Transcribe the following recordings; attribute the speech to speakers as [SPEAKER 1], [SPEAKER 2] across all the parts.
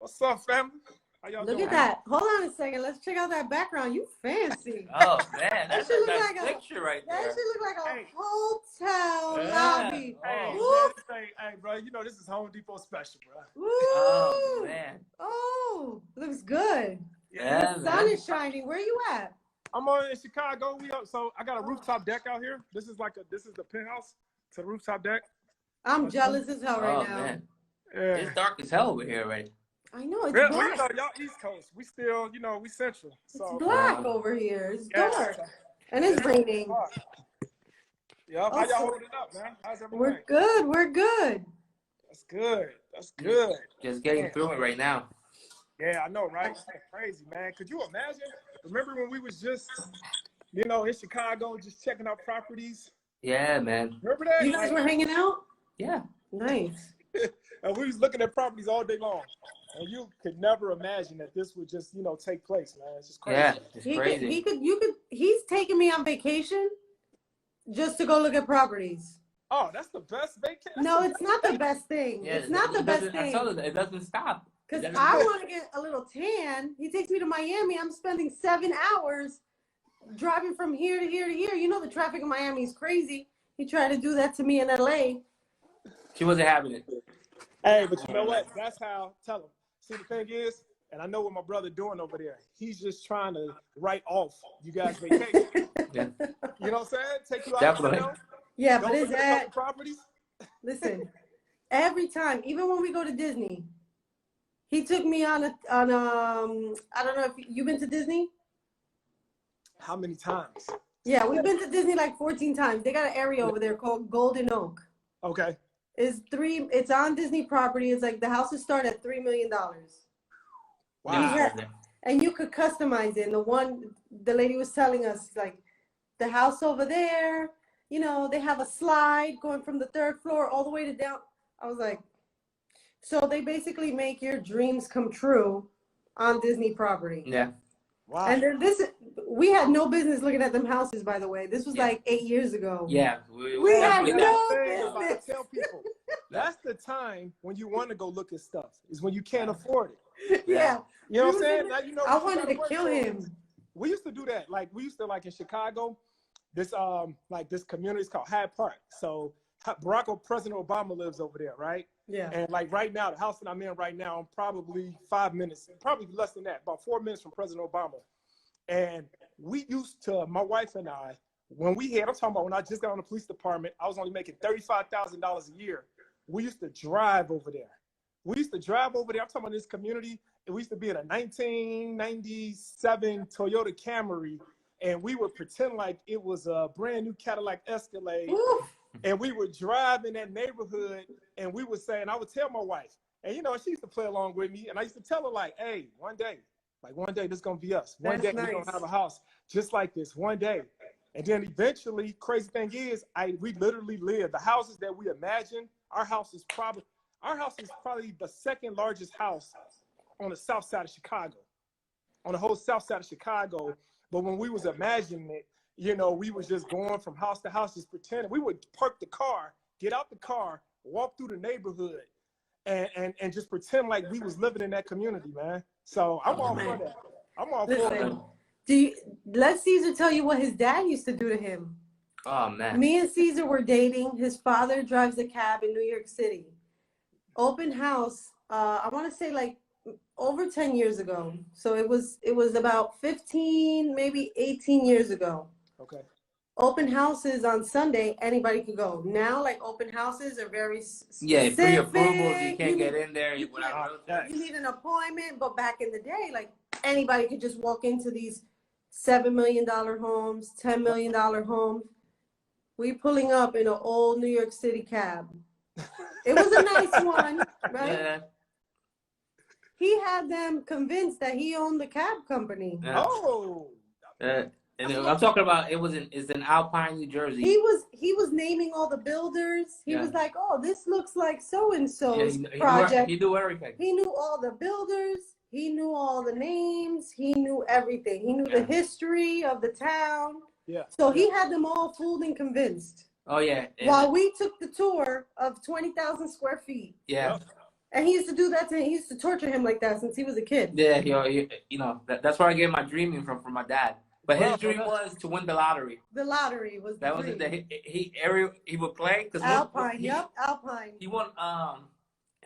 [SPEAKER 1] What's up, family? How y'all
[SPEAKER 2] Look
[SPEAKER 1] doing?
[SPEAKER 2] at that. Hold on a second. Let's check out that background. You fancy.
[SPEAKER 3] Oh man,
[SPEAKER 2] That
[SPEAKER 3] that's a
[SPEAKER 2] should look
[SPEAKER 3] nice
[SPEAKER 2] like
[SPEAKER 3] picture right
[SPEAKER 2] that
[SPEAKER 3] there.
[SPEAKER 2] should look like a
[SPEAKER 1] Hey.
[SPEAKER 2] hotel
[SPEAKER 3] Yeah.
[SPEAKER 2] lobby.
[SPEAKER 1] Hey,
[SPEAKER 3] Oh.
[SPEAKER 1] man, hey, bro, you know this is Home Depot special, bro.
[SPEAKER 2] Woo!
[SPEAKER 3] Oh man.
[SPEAKER 2] Oh, looks good.
[SPEAKER 3] Yeah,
[SPEAKER 2] The
[SPEAKER 3] man.
[SPEAKER 2] sun is shining. Where you at?
[SPEAKER 1] I'm on in Chicago. So I got a rooftop deck out here. This is the penthouse to the rooftop deck.
[SPEAKER 2] I'm jealous as hell right
[SPEAKER 3] Oh
[SPEAKER 2] now.
[SPEAKER 3] man.
[SPEAKER 1] Yeah.
[SPEAKER 3] It's dark as hell over here already.
[SPEAKER 2] I know it's
[SPEAKER 1] Well,
[SPEAKER 2] black.
[SPEAKER 1] you know, y'all East Coast. We still, we Central.
[SPEAKER 2] It's
[SPEAKER 1] So
[SPEAKER 2] black over here. It's
[SPEAKER 1] yeah.
[SPEAKER 2] dark. And it's raining.
[SPEAKER 1] Yeah, how y'all holding up, man? How's everything?
[SPEAKER 2] We're good. We're good.
[SPEAKER 1] That's good. That's good.
[SPEAKER 3] Just getting through it right now.
[SPEAKER 1] Yeah, I know, right? It's crazy, man. Could you imagine? Remember when we was just, in Chicago, just checking out properties?
[SPEAKER 3] Yeah, man.
[SPEAKER 1] Remember that?
[SPEAKER 2] You guys were hanging out?
[SPEAKER 3] Yeah.
[SPEAKER 2] Nice.
[SPEAKER 1] And we was looking at properties all day long. And you could never imagine that this would just, take place, man. It's just crazy.
[SPEAKER 3] Yeah, it's crazy.
[SPEAKER 2] He's taking me on vacation just to go look at properties.
[SPEAKER 1] Oh, that's the best vacation.
[SPEAKER 2] No, it's not the best thing.
[SPEAKER 3] Yeah,
[SPEAKER 2] it's not the best
[SPEAKER 3] I
[SPEAKER 2] thing.
[SPEAKER 3] told you, it doesn't stop.
[SPEAKER 2] Because I want to get a little tan. He takes me to Miami. I'm spending 7 hours driving from here to here to here. You know the traffic in Miami is crazy. He tried to do that to me in LA.
[SPEAKER 3] She wasn't having it.
[SPEAKER 1] Hey, but you know what? That's how, tell him. See, the thing is, and I know what my brother doing over there. He's just trying to write off you guys' vacation.
[SPEAKER 3] Yeah.
[SPEAKER 1] You know what I'm saying? Take you out
[SPEAKER 3] Definitely.
[SPEAKER 2] Yeah,
[SPEAKER 1] Go
[SPEAKER 2] but is
[SPEAKER 1] look at a
[SPEAKER 2] that
[SPEAKER 1] couple properties?
[SPEAKER 2] listen? Every time, even when we go to Disney, he took me on I don't know if you've been to Disney.
[SPEAKER 1] How many times?
[SPEAKER 2] Yeah, we've been to Disney like 14 times. They got an area over there called Golden Oak.
[SPEAKER 1] Okay.
[SPEAKER 2] It's on Disney property. It's like the houses start at $3 million.
[SPEAKER 1] Wow.
[SPEAKER 2] And you could customize it. And the lady was telling us, like, the house over there, they have a slide going from the 3rd floor all the way to down. I was like, so they basically make your dreams come true on Disney property.
[SPEAKER 3] Yeah.
[SPEAKER 1] Wow.
[SPEAKER 2] And we had no business looking at them houses, by the way. This was like 8 years ago.
[SPEAKER 3] Yeah.
[SPEAKER 2] We had no business.
[SPEAKER 1] Tell people, that's the time when you want to go look at stuff, is when you can't afford it.
[SPEAKER 2] Yeah.
[SPEAKER 1] You know what I'm saying? Now,
[SPEAKER 2] I wanted to kill him.
[SPEAKER 1] We used to do that. Like, we used to, like, in Chicago, this community is called Hyde Park. So President Obama lives over there, right?
[SPEAKER 2] Yeah.
[SPEAKER 1] And like right now, the house that I'm in right now, I'm probably 5 minutes, probably less than that, about 4 minutes from President Obama. And we used to, my wife and I, I'm talking about when I just got on the police department, I was only making $35,000 a year. We used to drive over there. I'm talking about this community. And we used to be in a 1997 Toyota Camry. And we would pretend like it was a brand new Cadillac Escalade. Ooh. And we would drive in that neighborhood, and we would say, and I would tell my wife, and she used to play along with me, and I used to tell her, like, hey, one day this is going to be us. One day we're going to have a house just like this, one day. And then eventually, crazy thing is, we literally live. The houses that we imagine, our house is probably the 2nd largest house on the south side of Chicago, on the whole south side of Chicago. But when we was imagining it, we was just going from house to house, just pretending. We would park the car, get out the car, walk through the neighborhood, and just pretend like we was living in that community, man. So I'm all for that. I'm all for that.
[SPEAKER 2] Let Cesar tell you what his dad used to do to him.
[SPEAKER 3] Oh, man.
[SPEAKER 2] Me and Cesar were dating. His father drives a cab in New York City. Open house, I want to say like over 10 years ago. So it was about 15, maybe 18 years ago.
[SPEAKER 1] Okay.
[SPEAKER 2] Open houses on Sunday, anybody could go. Now, like, open houses are very specific.
[SPEAKER 3] Yeah, pre-approvals, you can't get in there. You
[SPEAKER 2] need an appointment, but back in the day, like, anybody could just walk into these $7 million homes, $10 million homes. We pulling up in an old New York City cab. It was a nice one, right?
[SPEAKER 3] Yeah.
[SPEAKER 2] He had them convinced that he owned the cab company.
[SPEAKER 3] Yeah.
[SPEAKER 1] Oh.
[SPEAKER 3] And I'm talking about it's in Alpine, New Jersey.
[SPEAKER 2] He was naming all the builders. He was like, "Oh, this looks like so and so's project."
[SPEAKER 3] He knew everything.
[SPEAKER 2] He knew all the builders. He knew all the names. He knew everything. He knew the history of the town.
[SPEAKER 1] Yeah.
[SPEAKER 2] So he had them all fooled and convinced.
[SPEAKER 3] Oh yeah.
[SPEAKER 2] While we took the tour of 20,000 square feet.
[SPEAKER 3] Yeah.
[SPEAKER 2] And he used to do that to him. He used to torture him like that since he was a kid.
[SPEAKER 3] Yeah, you know, that's where I get my dreaming from my dad. But his dream was to win the lottery.
[SPEAKER 2] The lottery was the
[SPEAKER 3] That was
[SPEAKER 2] dream.
[SPEAKER 3] he would play because
[SPEAKER 2] Alpine. Yep, Alpine.
[SPEAKER 3] He won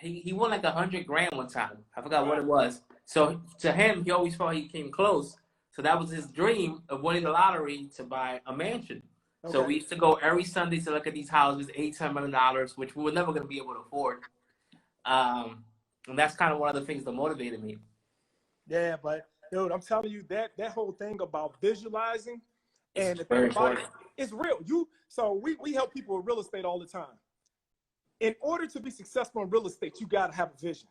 [SPEAKER 3] he won like 100 grand one time. I forgot what it was. So to him, he always felt he came close. So that was his dream of winning the lottery to buy a mansion. Okay. So we used to go every Sunday to look at these houses, $8-10 million, which we were never going to be able to afford. And that's kind of one of the things that motivated me.
[SPEAKER 1] Yeah, but dude, I'm telling you that whole thing about visualizing and the
[SPEAKER 3] very
[SPEAKER 1] thing about
[SPEAKER 3] important.
[SPEAKER 1] It's real. So we help people with real estate all the time. In order to be successful in real estate, you got to have a vision.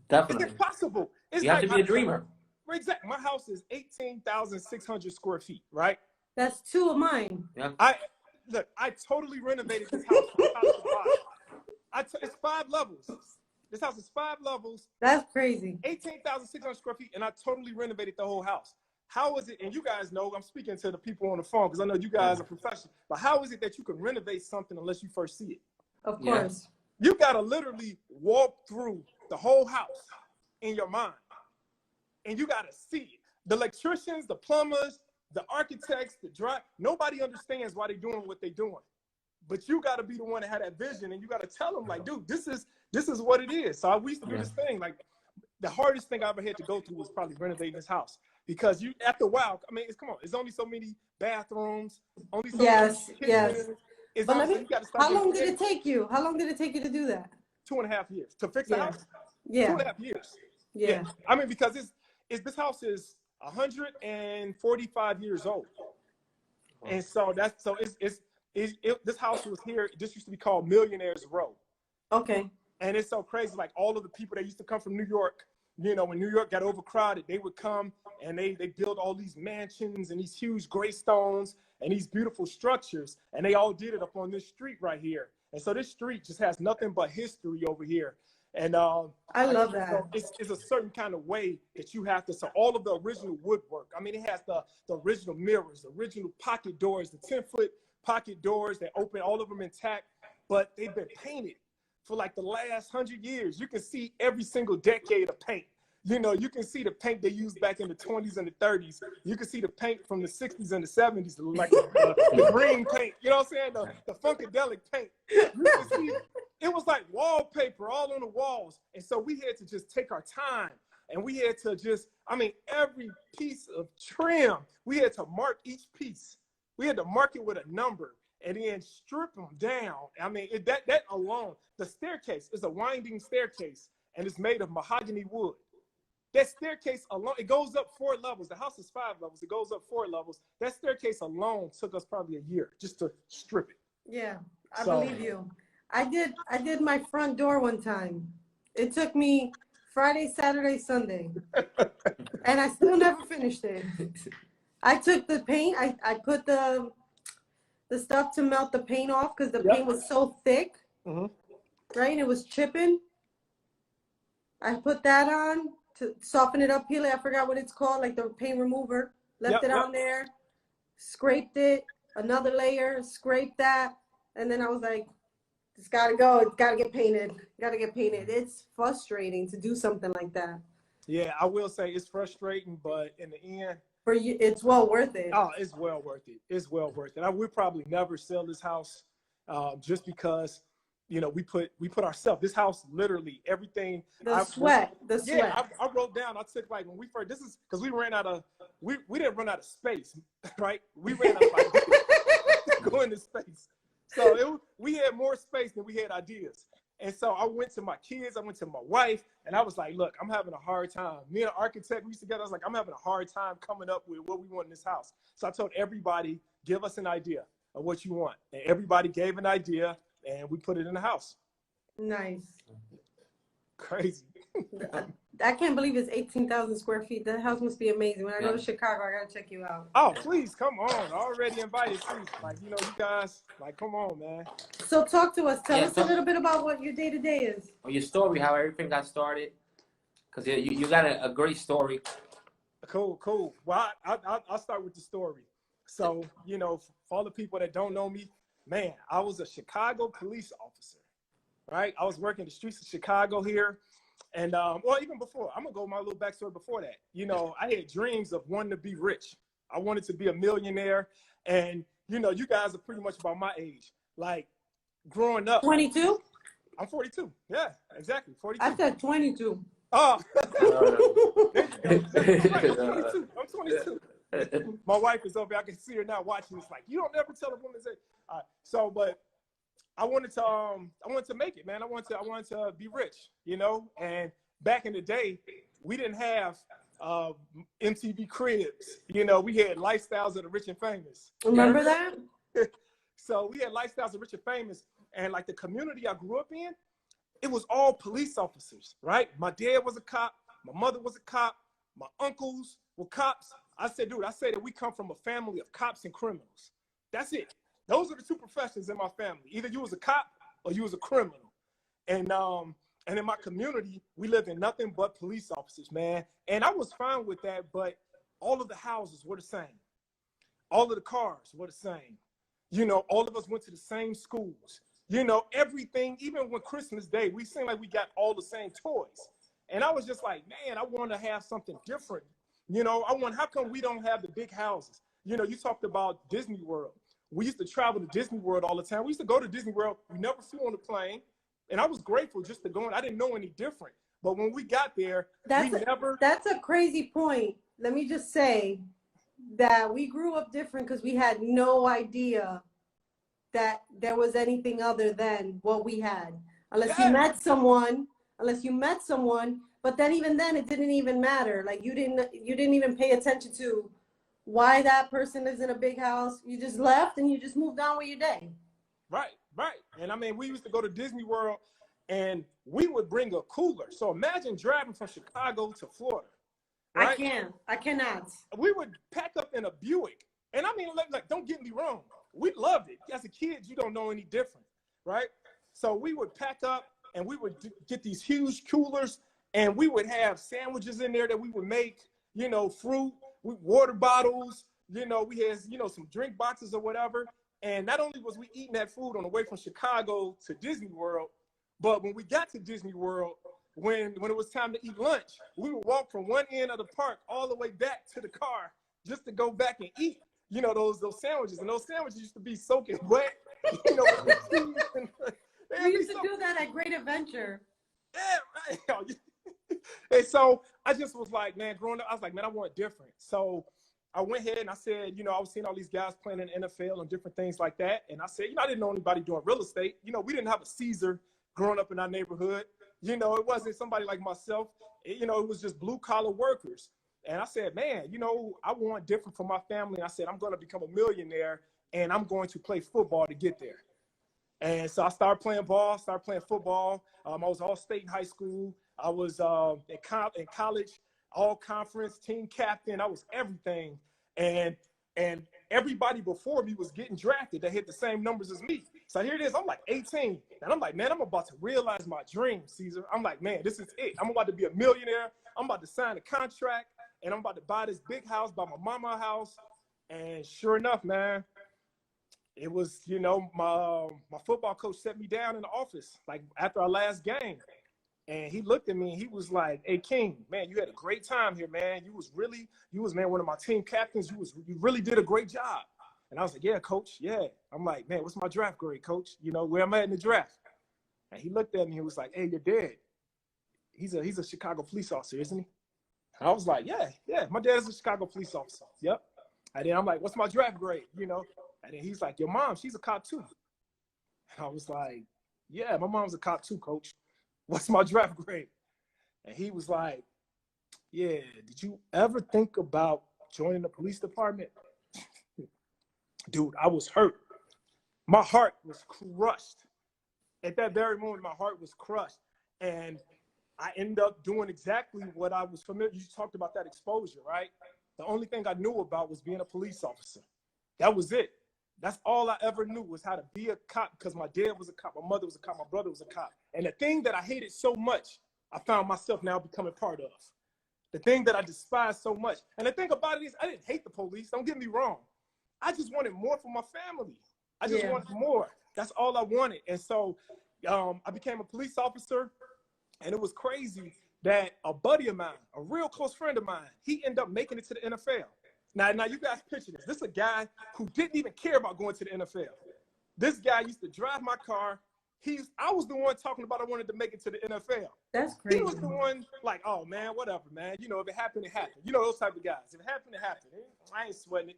[SPEAKER 3] Definitely.
[SPEAKER 1] It's impossible.
[SPEAKER 3] You have to be a dreamer.
[SPEAKER 1] Exactly. My house is 18,600 square feet, right?
[SPEAKER 2] That's 2 of mine.
[SPEAKER 3] Yeah.
[SPEAKER 1] I totally renovated this house from top to bottom. It's 5 levels. This house is 5 levels.
[SPEAKER 2] That's crazy.
[SPEAKER 1] 18,600 square feet, and I totally renovated the whole house. How is it, and you guys know, I'm speaking to the people on the phone because I know you guys are professionals, but how is it that you can renovate something unless you first see it?
[SPEAKER 2] Of course.
[SPEAKER 1] You got to literally walk through the whole house in your mind, and you got to see it. The electricians, the plumbers, the architects, nobody understands why they're doing what they're doing. But you got to be the one that had that vision, and you got to tell them, like, dude, this is what it is. So we used to do this thing. Like, the hardest thing I ever had to go through was probably renovating this house. Because after a while, I mean, it's only so many bathrooms, only so many kitchens.
[SPEAKER 2] How long did it take you? How long did it take you to do that? 2.5
[SPEAKER 1] years to fix the house.
[SPEAKER 2] Yeah.
[SPEAKER 1] 2.5 years.
[SPEAKER 2] Yeah.
[SPEAKER 1] I mean, because this house is 145 years old, and so this house was here. This used to be called Millionaires Row.
[SPEAKER 2] Okay.
[SPEAKER 1] And it's so crazy. Like all of the people that used to come from New York, you know, when New York got overcrowded, they would come and they built all these mansions and these huge gray stones and these beautiful structures. And they all did it up on this street right here. And so this street just has nothing but history over here. And
[SPEAKER 2] I love that.
[SPEAKER 1] So it's a certain kind of way that you have to. So all of the original woodwork. I mean, it has the original mirrors, the original pocket doors, the 10-foot pocket doors that open, all of them intact, but they've been painted for like the last 100 years. You can see every single decade of paint. You know, you can see the paint they used back in the 20s and the 30s. You can see the paint from the 60s and the 70s, like the green paint. You know what I'm saying? The funkadelic paint. You can see it was like wallpaper all on the walls. And so we had to just take our time, and we had to just, I mean, every piece of trim, we had to mark each piece. We had to mark it with a number and then strip them down. I mean, that alone, the staircase is a winding staircase, and it's made of mahogany wood. That staircase alone, it goes up 4 levels. The house is 5 levels. It goes up 4 levels. That staircase alone took us probably a year just to strip it.
[SPEAKER 2] Yeah, I believe you. I did my front door one time. It took me Friday, Saturday, Sunday, and I still never finished it. I took the paint. I put the stuff to melt the paint off because the paint was so thick, right? And it was chipping. I put that on to soften it up, peel it. I forgot what it's called, like the paint remover. Left it on there, scraped it, another layer, scraped that, and then I was like, it's gotta go. It's gotta get painted. Gotta get painted. It's frustrating to do something like that.
[SPEAKER 1] Yeah, I will say it's frustrating, but in the end,
[SPEAKER 2] for you, it's well worth it.
[SPEAKER 1] Oh, it's well worth it. It's well worth it. I would probably never sell this house, just because, you know, we put ourselves. This house, literally everything.
[SPEAKER 2] The sweat.
[SPEAKER 1] Yeah, I wrote down. I took like when we first. This is because we ran out of. We didn't run out of space, right? We ran out of ideas to go into space. So we had more space than we had ideas. And so I went to my kids, I went to my wife, and I was like, look, I'm having a hard time. Me and the architect, we used to together. I was like, I'm having a hard time coming up with what we want in this house. So I told everybody, give us an idea of what you want. And everybody gave an idea, and we put it in the house.
[SPEAKER 2] Nice.
[SPEAKER 1] Crazy.
[SPEAKER 2] I can't believe it's 18,000 square feet. That house must be amazing. When I go to Chicago, I gotta check you out.
[SPEAKER 1] Oh, please, come on. Already invited, please. Like, you know, you guys, like, come on, man.
[SPEAKER 2] So talk to us. Tell us a little bit about what your day-to-day is.
[SPEAKER 3] Or your story, how everything got started. Because you got a great story.
[SPEAKER 1] Cool. Well, I'll start with the story. So, you know, for all the people that don't know me, man, I was a Chicago police officer. right? I was working the streets of Chicago here. And well, even before, I'm gonna go my little backstory before that. You know, I had dreams of wanting to be rich. I wanted to be a millionaire. And you know, you guys are pretty much about my age. Like growing up.
[SPEAKER 2] 22?
[SPEAKER 1] I'm 42. Yeah, exactly. 42.
[SPEAKER 2] I said 22.
[SPEAKER 1] Oh, there you go. I'm right. I'm
[SPEAKER 3] Uh,
[SPEAKER 1] 22. I'm 22. My wife is over. I can see her now watching. It's like you don't ever tell a woman to say. So, but I wanted to make it, man. I wanted to be rich, you know. And back in the day, we didn't have MTV Cribs. You know, we had Lifestyles of the Rich and Famous.
[SPEAKER 2] Remember that?
[SPEAKER 1] So we had Lifestyles of Rich and Famous, and like the community I grew up in, it was all police officers, right? My dad was a cop, my mother was a cop, my uncles were cops. I said, dude, that we come from a family of cops and criminals. That's it. Those are the two professions in my family. Either you was a cop or you was a criminal. And in my community, we lived in nothing but police officers, man. And I was fine with that, but all of the houses were the same. All of the cars were the same. You know, all of us went to the same schools. You know, everything, even when Christmas Day, we seemed like we got all the same toys. And I was just like, man, I want to have something different. You know, how come we don't have the big houses? You know, you talked about Disney World. We used to travel to Disney World all the time. We used to go to Disney World. We never flew on the plane. And I was grateful just to go in. I didn't know any different. But when we got there,
[SPEAKER 2] That's a crazy point. Let me just say that we grew up different because we had no idea that there was anything other than what we had. Unless you met someone, but then even then it didn't even matter. Like you didn't even pay attention to why that person lives in a big house. You just left and you just moved on with your day.
[SPEAKER 1] Right. And I mean, we used to go to Disney World and we would bring a cooler. So imagine driving from Chicago to Florida. Right?
[SPEAKER 2] I cannot.
[SPEAKER 1] We would pack up in a Buick. And I mean, like, don't get me wrong. We loved it. As a kid, you don't know any different, right? So we would pack up and we would get these huge coolers and we would have sandwiches in there that we would make, you know, fruit, water bottles, you know, we had, you know, some drink boxes or whatever. And not only was we eating that food on the way from Chicago to Disney World, but when we got to Disney World, when it was time to eat lunch, we would walk from one end of the park all the way back to the car just to go back and eat, you know, those sandwiches. And those sandwiches used to be soaking wet, you know.
[SPEAKER 2] We used to do that at Great Adventure.
[SPEAKER 1] Yeah, right. And so I just was like, man, growing up, I was like, man, I want different. So I went ahead and I said, you know, I was seeing all these guys playing in the NFL and different things like that. And I said, you know, I didn't know anybody doing real estate. You know, we didn't have a Cesar growing up in our neighborhood. You know, it wasn't somebody like myself. You know, it was just blue collar workers. And I said, man, you know, I want different for my family. And I said, I'm going to become a millionaire and I'm going to play football to get there. And so I started playing ball, started playing football. I was all state in high school. I was in college, all conference, team captain. I was everything. And everybody before me was getting drafted. They hit the same numbers as me. So here it is. I'm like 18. And I'm like, man, I'm about to realize my dream, Cesar. I'm like, man, this is it. I'm about to be a millionaire. I'm about to sign a contract. And I'm about to buy this big house, buy my mama house. And sure enough, man, it was, you know, my football coach set me down in the office, like after our last game. And he looked at me and he was like, hey, King, man, you had a great time here, man. You was, man, one of my team captains. You really did a great job. And I was like, yeah, coach, yeah. I'm like, man, what's my draft grade, coach? You know, where am I in the draft? And he looked at me and was like, hey, your dad, he's a Chicago police officer, isn't he? And I was like, yeah, my dad is a Chicago police officer. Yep. And then I'm like, what's my draft grade, you know? And then he's like, your mom, she's a cop too. And I was like, yeah, my mom's a cop too, coach. What's my draft grade? And he was like, yeah, did you ever think about joining the police department? Dude, I was hurt. My heart was crushed. At that very moment, my heart was crushed. And I ended up doing exactly what I was familiar. You talked about that exposure, right? The only thing I knew about was being a police officer. That was it. That's all I ever knew was how to be a cop because my dad was a cop, my mother was a cop, my brother was a cop. And the thing that I hated so much, I found myself now becoming part of. The thing that I despised so much. And the thing about it is I didn't hate the police. Don't get me wrong. I just wanted more for my family. I just wanted more. That's all I wanted. And so I became a police officer, and it was crazy that a buddy of mine, a real close friend of mine, he ended up making it to the NFL. Now you guys picture this. This is a guy who didn't even care about going to the NFL. This guy used to drive my car. I was the one talking about I wanted to make it to the NFL.
[SPEAKER 2] That's crazy.
[SPEAKER 1] He was the one like, oh man, whatever, man. You know, if it happened, it happened. You know, those type of guys. If it happened, it happened. I ain't sweating it.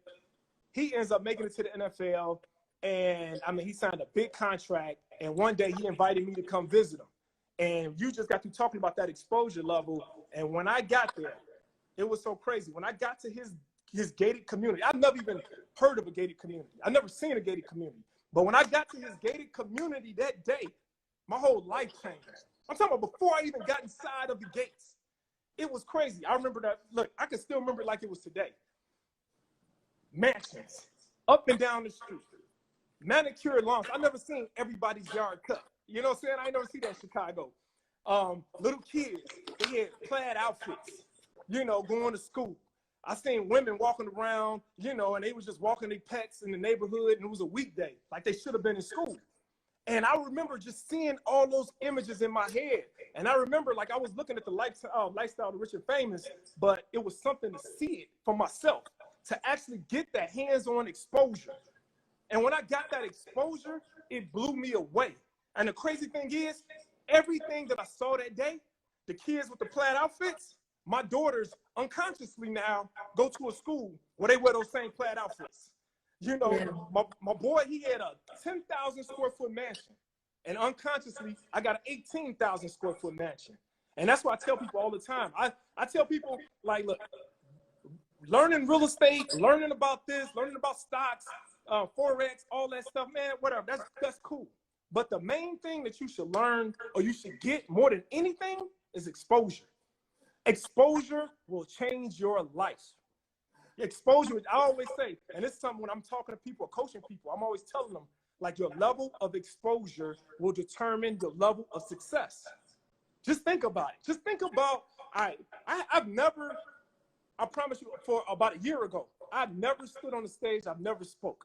[SPEAKER 1] He ends up making it to the NFL, and I mean, he signed a big contract. And one day he invited me to come visit him. And you just got to talking about that exposure level. And when I got there, it was so crazy. When I got to his gated community, I've never even heard of a gated community. I've never seen a gated community. But when I got to his gated community that day, my whole life changed. I'm talking about before I even got inside of the gates. It was crazy. I remember that. Look, I can still remember it like it was today. Mansions up and down the street. Manicured lawns. I never seen everybody's yard cut. You know what I'm saying? I never see that in Chicago. Little kids, they had plaid outfits, you know, going to school. I seen women walking around, you know, and they was just walking their pets in the neighborhood, and it was a weekday, like they should have been in school. And I remember just seeing all those images in my head. And I remember, like, I was looking at the lifestyle of the rich and famous, but it was something to see it for myself, to actually get that hands-on exposure. And when I got that exposure, it blew me away. And the crazy thing is, everything that I saw that day, the kids with the plaid outfits, my daughters unconsciously now go to a school where they wear those same plaid outfits. You know, yeah. my boy, he had a 10,000 square foot mansion. And unconsciously, I got an 18,000 square foot mansion. And that's what I tell people all the time. I tell people, like, look, learning real estate, learning about this, learning about stocks, Forex, all that stuff, man, whatever, that's cool. But the main thing that you should learn or you should get more than anything is exposure. Exposure will change your life. Exposure, I always say, and it's something when I'm talking to people or coaching people, I'm always telling them, like, your level of exposure will determine your level of success. Just think about it. Just think about, I've never, I promise you, for about a year ago, I've never stood on the stage, I've never spoke.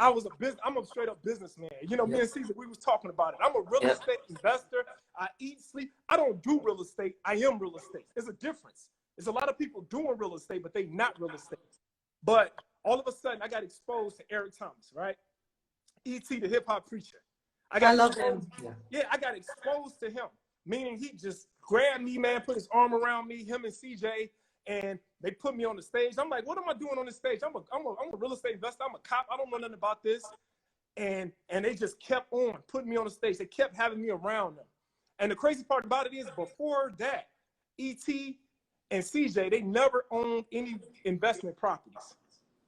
[SPEAKER 1] I'm a straight up businessman. You know, me and Cesar, we was talking about it. I'm a real estate investor. I eat, sleep. I don't do real estate. I am real estate. There's a difference. There's a lot of people doing real estate, but they not real estate. But all of a sudden, I got exposed to Eric Thomas, right? E.T., the hip hop preacher. I love him. Yeah, I got exposed to him, meaning he just grabbed me, man, put his arm around me, him and CJ, and they put me on the stage. I'm like, what am I doing on this stage? I'm a real estate investor. I'm a cop. I don't know nothing about this. And they just kept on putting me on the stage. They kept having me around them. And the crazy part about it is, before that, E.T. and CJ, they never owned any investment properties.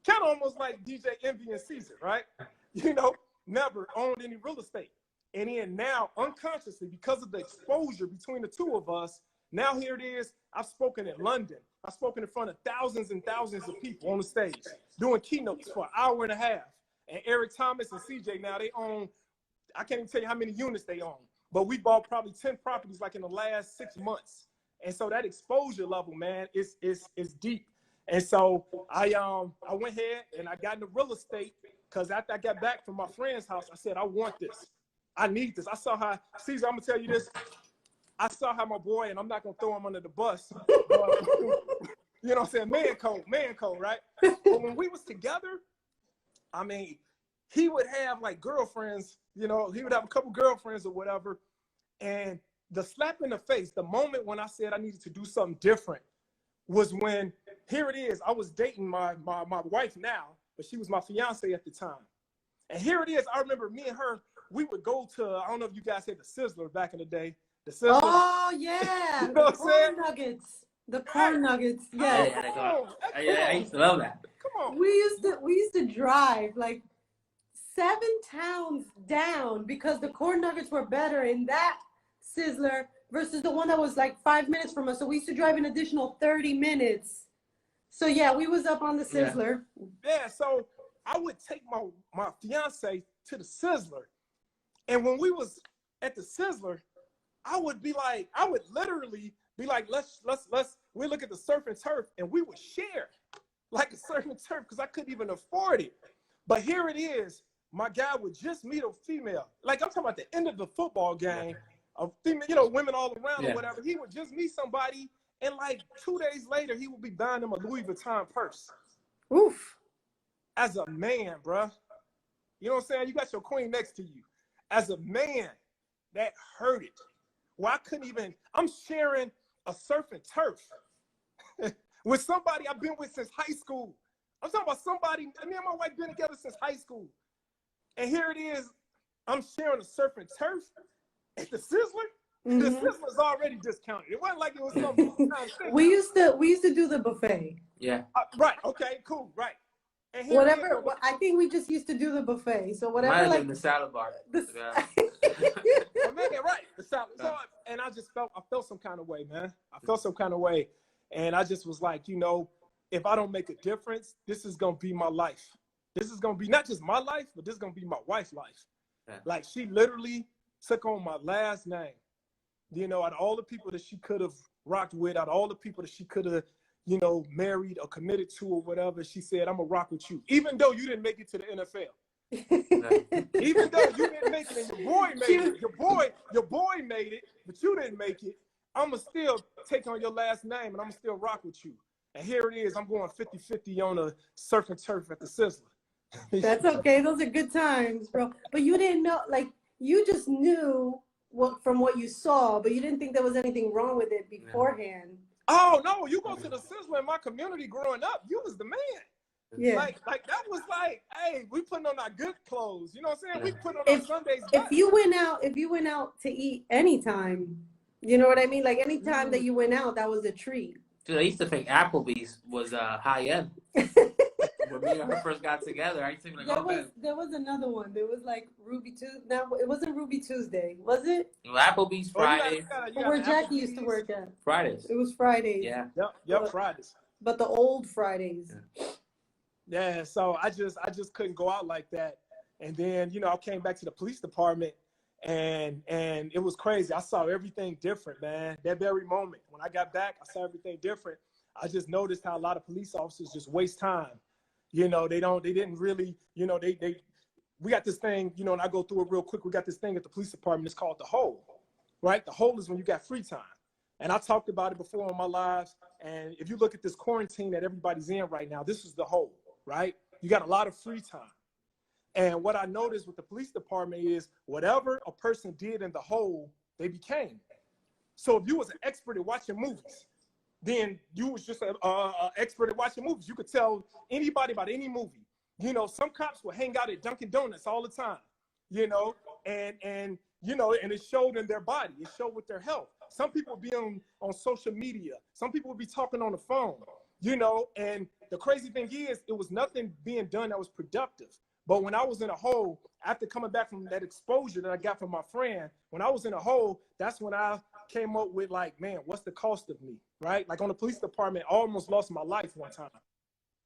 [SPEAKER 1] Kind of almost like DJ Envy and Cesar, right? You know, never owned any real estate. And then now, unconsciously, because of the exposure between the two of us, now here it is. I've spoken in London. I've spoken in front of thousands and thousands of people on the stage, doing keynotes for an hour and a half. And Eric Thomas and CJ, now they own, I can't even tell you how many units they own, but we bought probably 10 properties like in the last 6 months. And so that exposure level, man, is deep. And so I went ahead and I got into real estate because after I got back from my friend's house, I said, I want this. I need this. I saw how, Cesar, I'm going to tell you this. I saw how my boy, and I'm not going to throw him under the bus, but, you know what I'm saying? Man code, right? But when we was together, I mean, he would have like girlfriends, you know, he would have a couple girlfriends or whatever. And the slap in the face, the moment when I said I needed to do something different was when, here it is, I was dating my wife now, but she was my fiance at the time. And here it is, I remember me and her, we would go to, I don't know if you guys had the Sizzler back in the day. The Sizzler.
[SPEAKER 2] Oh, yeah.
[SPEAKER 1] You know
[SPEAKER 2] the corn nuggets. The corn nuggets. Yes.
[SPEAKER 3] I used to love that.
[SPEAKER 1] Come on.
[SPEAKER 2] We used to drive like 7 towns down because the corn nuggets were better in that Sizzler versus the one that was like 5 minutes from us. So we used to drive an additional 30 minutes. So yeah, we was up on the Sizzler.
[SPEAKER 1] Yeah, so I would take my fiance to the Sizzler. And when we was at the Sizzler, I would literally be like, let's we look at the surf and turf, and we would share like a surf and turf because I couldn't even afford it. But here it is, my guy would just meet a female. Like I'm talking about the end of the football game, a female, you know, women all around or whatever. He would just meet somebody, and like 2 days later, he would be buying them a Louis Vuitton purse.
[SPEAKER 2] Oof.
[SPEAKER 1] As a man, bruh. You know what I'm saying? You got your queen next to you. As a man, that hurted. Well, I couldn't even, I'm sharing a surf and turf with somebody I've been with since high school. I'm talking about somebody, me and my wife been together since high school. And here it is, I'm sharing a surf and turf at the Sizzler. Mm-hmm. The Sizzler's already discounted. It wasn't like it was something.
[SPEAKER 2] we used to do the buffet.
[SPEAKER 3] Yeah.
[SPEAKER 1] Right. Okay. Cool. Right. And
[SPEAKER 2] whatever. I think we just used to do the buffet. So whatever.
[SPEAKER 3] Might have been the salad bar.
[SPEAKER 1] Right. The salad. So, and I felt some kind of way, man. I felt some kind of way, and I just was like, you know, if I don't make a difference, this is gonna be my life. This is gonna be not just my life, but this is gonna be my wife's life. Yeah. Like she literally took on my last name. You know, out of all the people that she could have rocked with, out of all the people that she could have, you know, married or committed to or whatever, she said, I'm gonna rock with you. Even though you didn't make it to the NFL. Even though you didn't make it and your boy made it, your boy made it, but you didn't make it, I'm gonna still take on your last name and I'm gonna still rock with you. And here it is, I'm going 50-50 on a surf and turf at the Sizzler.
[SPEAKER 2] That's okay. Those are good times, bro. But you didn't know, like, you just knew from what you saw, but you didn't think there was anything wrong with it beforehand.
[SPEAKER 1] Oh no, you go to the Sizzler in my community growing up, you was the man. Yeah. Like that was like, hey, we putting on our good clothes. You know what I'm saying? We put on our Sundays.
[SPEAKER 2] If you went out to eat anytime, you know what I mean? Like anytime that you went out, that was a treat.
[SPEAKER 3] Dude, I used to think Applebee's was high end. When me and her first got together, I used to be like,
[SPEAKER 2] there was another one. There was like Ruby Tuesday. No, it wasn't Ruby Tuesday, was it?
[SPEAKER 3] Well, Applebee's Fridays.
[SPEAKER 2] Where Jackie used to work at.
[SPEAKER 3] Fridays.
[SPEAKER 2] It was Fridays.
[SPEAKER 3] Yeah.
[SPEAKER 1] Yep, Fridays.
[SPEAKER 2] But the old Fridays.
[SPEAKER 1] Yeah, so I just couldn't go out like that. And then, you know, I came back to the police department and it was crazy. I saw everything different, man. That very moment. When I got back, I saw everything different. I just noticed how a lot of police officers just waste time. You know, they didn't really, you know, we got this thing, you know, and I go through it real quick. We got this thing at the police department. It's called the hole, right? The hole is when you got free time. And I talked about it before on my lives. And if you look at this quarantine that everybody's in right now, this is the hole, right? You got a lot of free time. And what I noticed with the police department is whatever a person did in the hole, they became. So if you was an expert at watching movies, then you was just an expert at watching movies. You could tell anybody about any movie. You know, some cops would hang out at Dunkin' Donuts all the time, you know, and you know, and it showed in their body. It showed with their health. Some people would be on social media. Some people would be talking on the phone, you know, and the crazy thing is it was nothing being done that was productive. But when I was in a hole, after coming back from that exposure that I got from my friend, when I was in a hole, that's when I came up with like, man, what's the cost of me, right? Like on the police department, I almost lost my life one time.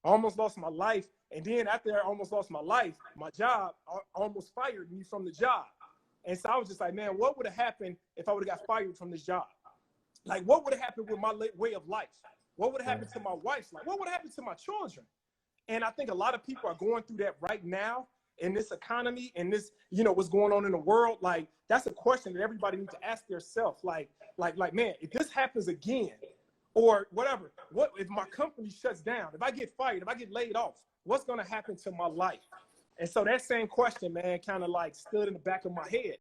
[SPEAKER 1] I almost lost my life. And then after I almost lost my life, my job almost fired me from the job. And so I was just like, man, what would have happened if I would have got fired from this job? Like, what would have happened with my way of life? What would have happened to my wife's life? What would have happened to my children? And I think a lot of people are going through that right now in this economy and this, you know, what's going on in the world. Like, that's a question that everybody needs to ask themselves. Like, man, if this happens again or whatever, what if my company shuts down? If I get fired, if I get laid off, what's going to happen to my life? And so that same question, man, kind of like stood in the back of my head.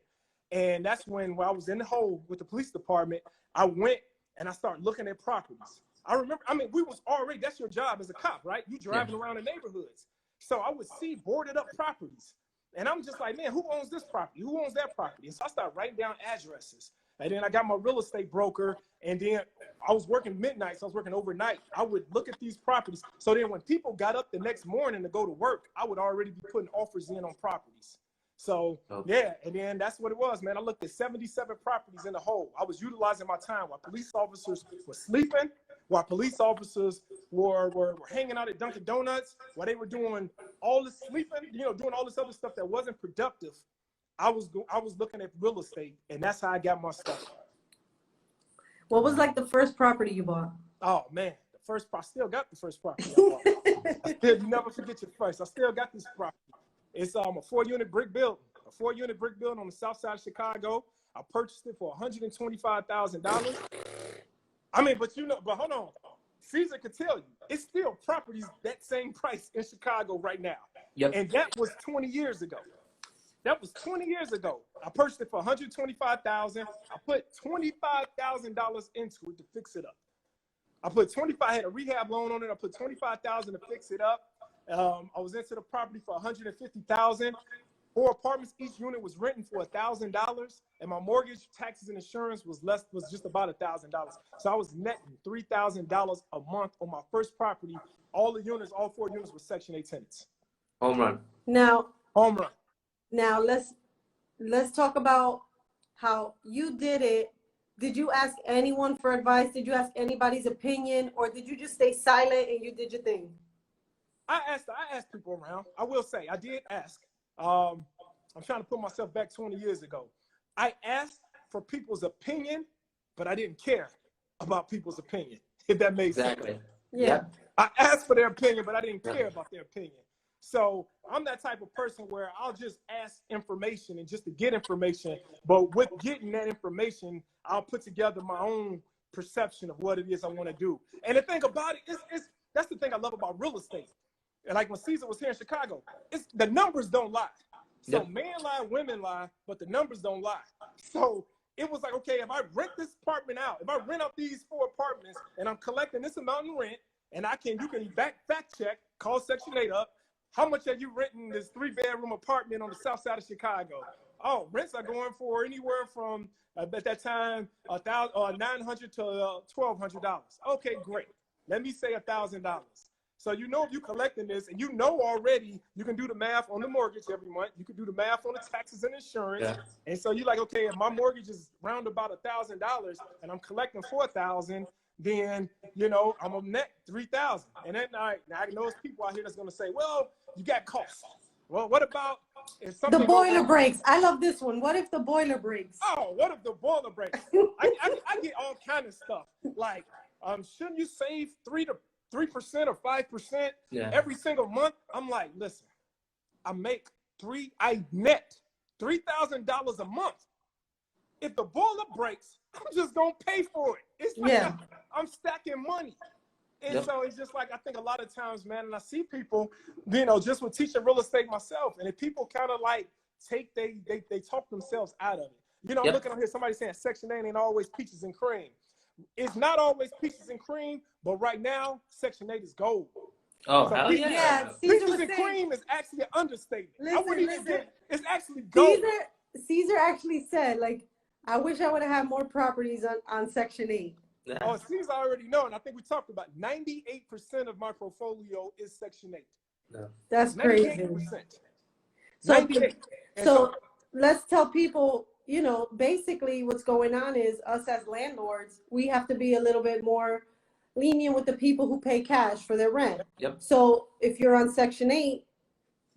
[SPEAKER 1] And that's when I was in the hole with the police department, I went and I started looking at properties. I remember, I mean, we was already, that's your job as a cop, right? You driving around the neighborhoods. So I would see boarded up properties. And I'm just like, man, who owns this property? Who owns that property? And so I started writing down addresses. And then I got my real estate broker. And then I was working midnight, so I was working overnight. I would look at these properties. So then when people got up the next morning to go to work, I would already be putting offers in on properties. So, yeah, and then that's what it was, man. I looked at 77 properties in the hole. I was utilizing my time while police officers were sleeping, while police officers were hanging out at Dunkin' Donuts, while they were doing all this sleeping, you know, doing all this other stuff that wasn't productive. I was looking at real estate, and that's how I got my stuff.
[SPEAKER 2] What was like the first property you bought?
[SPEAKER 1] Oh, man, I still got the first property I bought. You never forget your first. I still got this property. It's a 4-unit brick building. A 4-unit brick building on the south side of Chicago. I purchased it for $125,000. I mean, but hold on. Cesar could tell you, it's still properties that same price in Chicago right now.
[SPEAKER 3] Yep.
[SPEAKER 1] And that was 20 years ago. That was 20 years ago. I purchased it for $125,000. I put $25,000 into it to fix it up. I had a rehab loan on it. I put $25,000 to fix it up. I was into the property for $150,000. 4 apartments, each unit was renting for $1,000, and my mortgage, taxes, and insurance was just about $1,000. So I was netting $3,000 a month on my first property. All 4 units were Section 8 tenants.
[SPEAKER 3] Home run.
[SPEAKER 2] Now,
[SPEAKER 1] Home run.
[SPEAKER 2] Now let's talk about how you did it. Did you ask anyone for advice? Did you ask anybody's opinion, or did you just stay silent and you did your thing?
[SPEAKER 1] I asked people around. I will say I did ask. I'm trying to put myself back 20 years ago. I asked for people's opinion, but I didn't care about people's opinion, if that makes sense.
[SPEAKER 2] Yeah.
[SPEAKER 3] Yep.
[SPEAKER 1] I asked for their opinion, but I didn't care about their opinion. So I'm that type of person where I'll just ask information and just to get information. But with getting that information, I'll put together my own perception of what it is I want to do. And the thing about it is that's the thing I love about real estate. And like when Cesar was here in Chicago, the numbers don't lie. So
[SPEAKER 3] Yep.
[SPEAKER 1] men lie, women lie, but the numbers don't lie. So it was like, okay, if I rent this apartment out, if I rent out these 4 apartments and I'm collecting this amount in rent, and you can fact check, call Section 8 up, how much are you renting this 3-bedroom apartment on the south side of Chicago? Oh, rents are going for anywhere from, at that time, $900 to $1,200. Okay, great. Let me say $1,000. So if you're collecting this, and already, you can do the math on the mortgage every month. You can do the math on the taxes and insurance. Yeah. And so you're like, okay, if my mortgage is round about $1,000 and I'm collecting $4,000, then, I'm gonna net $3,000. And then now I know there's people out here that's gonna say, well, you got costs. Well, what about if something
[SPEAKER 2] the boiler breaks? I love this one. What if the boiler breaks?
[SPEAKER 1] Oh, what if the boiler breaks? I get all kind of stuff. Like, shouldn't you save 3% or 5% every single month? I'm like, listen, I net $3,000 a month. If the boiler breaks, I'm just gonna pay for it. It's like I'm stacking money. And so it's just like, I think a lot of times, man, and I see people, just with teaching real estate myself, and if people kind of like they talk themselves out of it. I'm looking on here, somebody saying Section 8 ain't always peaches and cream. It's not always peaches and cream, but right now, Section 8 is gold.
[SPEAKER 3] Oh,
[SPEAKER 1] so
[SPEAKER 3] hell yeah.
[SPEAKER 1] Peaches and cream is actually an understatement. It's actually gold.
[SPEAKER 2] Caesar actually said, like, I wish I would have had more properties on Section 8.
[SPEAKER 3] Yeah.
[SPEAKER 1] Oh, Cesar already know, and I think we talked about 98% of my portfolio is Section 8.
[SPEAKER 3] Yeah.
[SPEAKER 2] That's crazy.
[SPEAKER 1] 98%.
[SPEAKER 2] So let's tell people, basically what's going on is us as landlords, we have to be a little bit more lenient with the people who pay cash for their rent.
[SPEAKER 3] Yep.
[SPEAKER 2] So if you're on Section 8,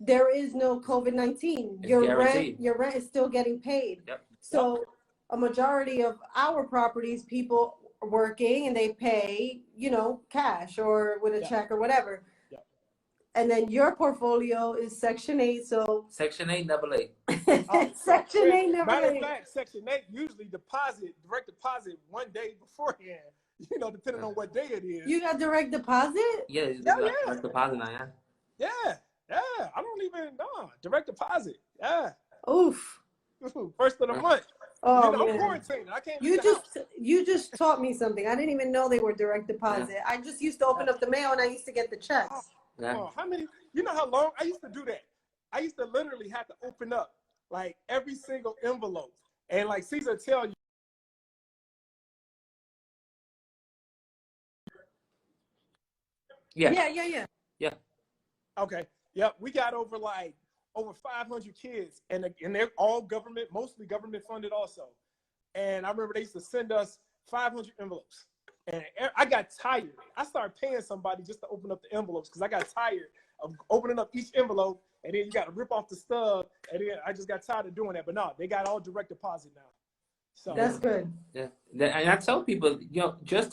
[SPEAKER 2] there is no COVID-19. Your rent is still getting paid.
[SPEAKER 3] Yep.
[SPEAKER 2] So a majority of our properties, people are working and they pay, cash or with a check or whatever.
[SPEAKER 1] Yep.
[SPEAKER 2] And then your portfolio is Section 8. So
[SPEAKER 3] Section 8, double A.
[SPEAKER 2] Section 8, never
[SPEAKER 1] Matter
[SPEAKER 2] A.
[SPEAKER 1] of fact, Section 8 usually direct deposit one day beforehand, depending on what day it is.
[SPEAKER 2] You got direct deposit?
[SPEAKER 3] Yeah, direct deposit now,
[SPEAKER 1] Yeah. I don't even know. Direct deposit. Yeah.
[SPEAKER 2] Oof.
[SPEAKER 1] First of the month.
[SPEAKER 2] Oh,
[SPEAKER 1] I'm quarantined. I can't.
[SPEAKER 2] You just taught me something. I didn't even know they were direct deposit. Yeah. I just used to open up the mail and I used to get the checks.
[SPEAKER 1] How many? You know how long I used to do that? I used to literally have to open up like every single envelope, and like Cesar tell you.
[SPEAKER 2] Yeah.
[SPEAKER 1] Okay. Yep. We got over 500 kids, and they're all mostly government funded also. And I remember they used to send us 500 envelopes. And I got tired. I started paying somebody just to open up the envelopes because I got tired of opening up each envelope, and then you got to rip off the stub, and then I just got tired of doing that. But no, they got all direct deposit now. So
[SPEAKER 2] that's good.
[SPEAKER 3] Yeah. And I tell people, just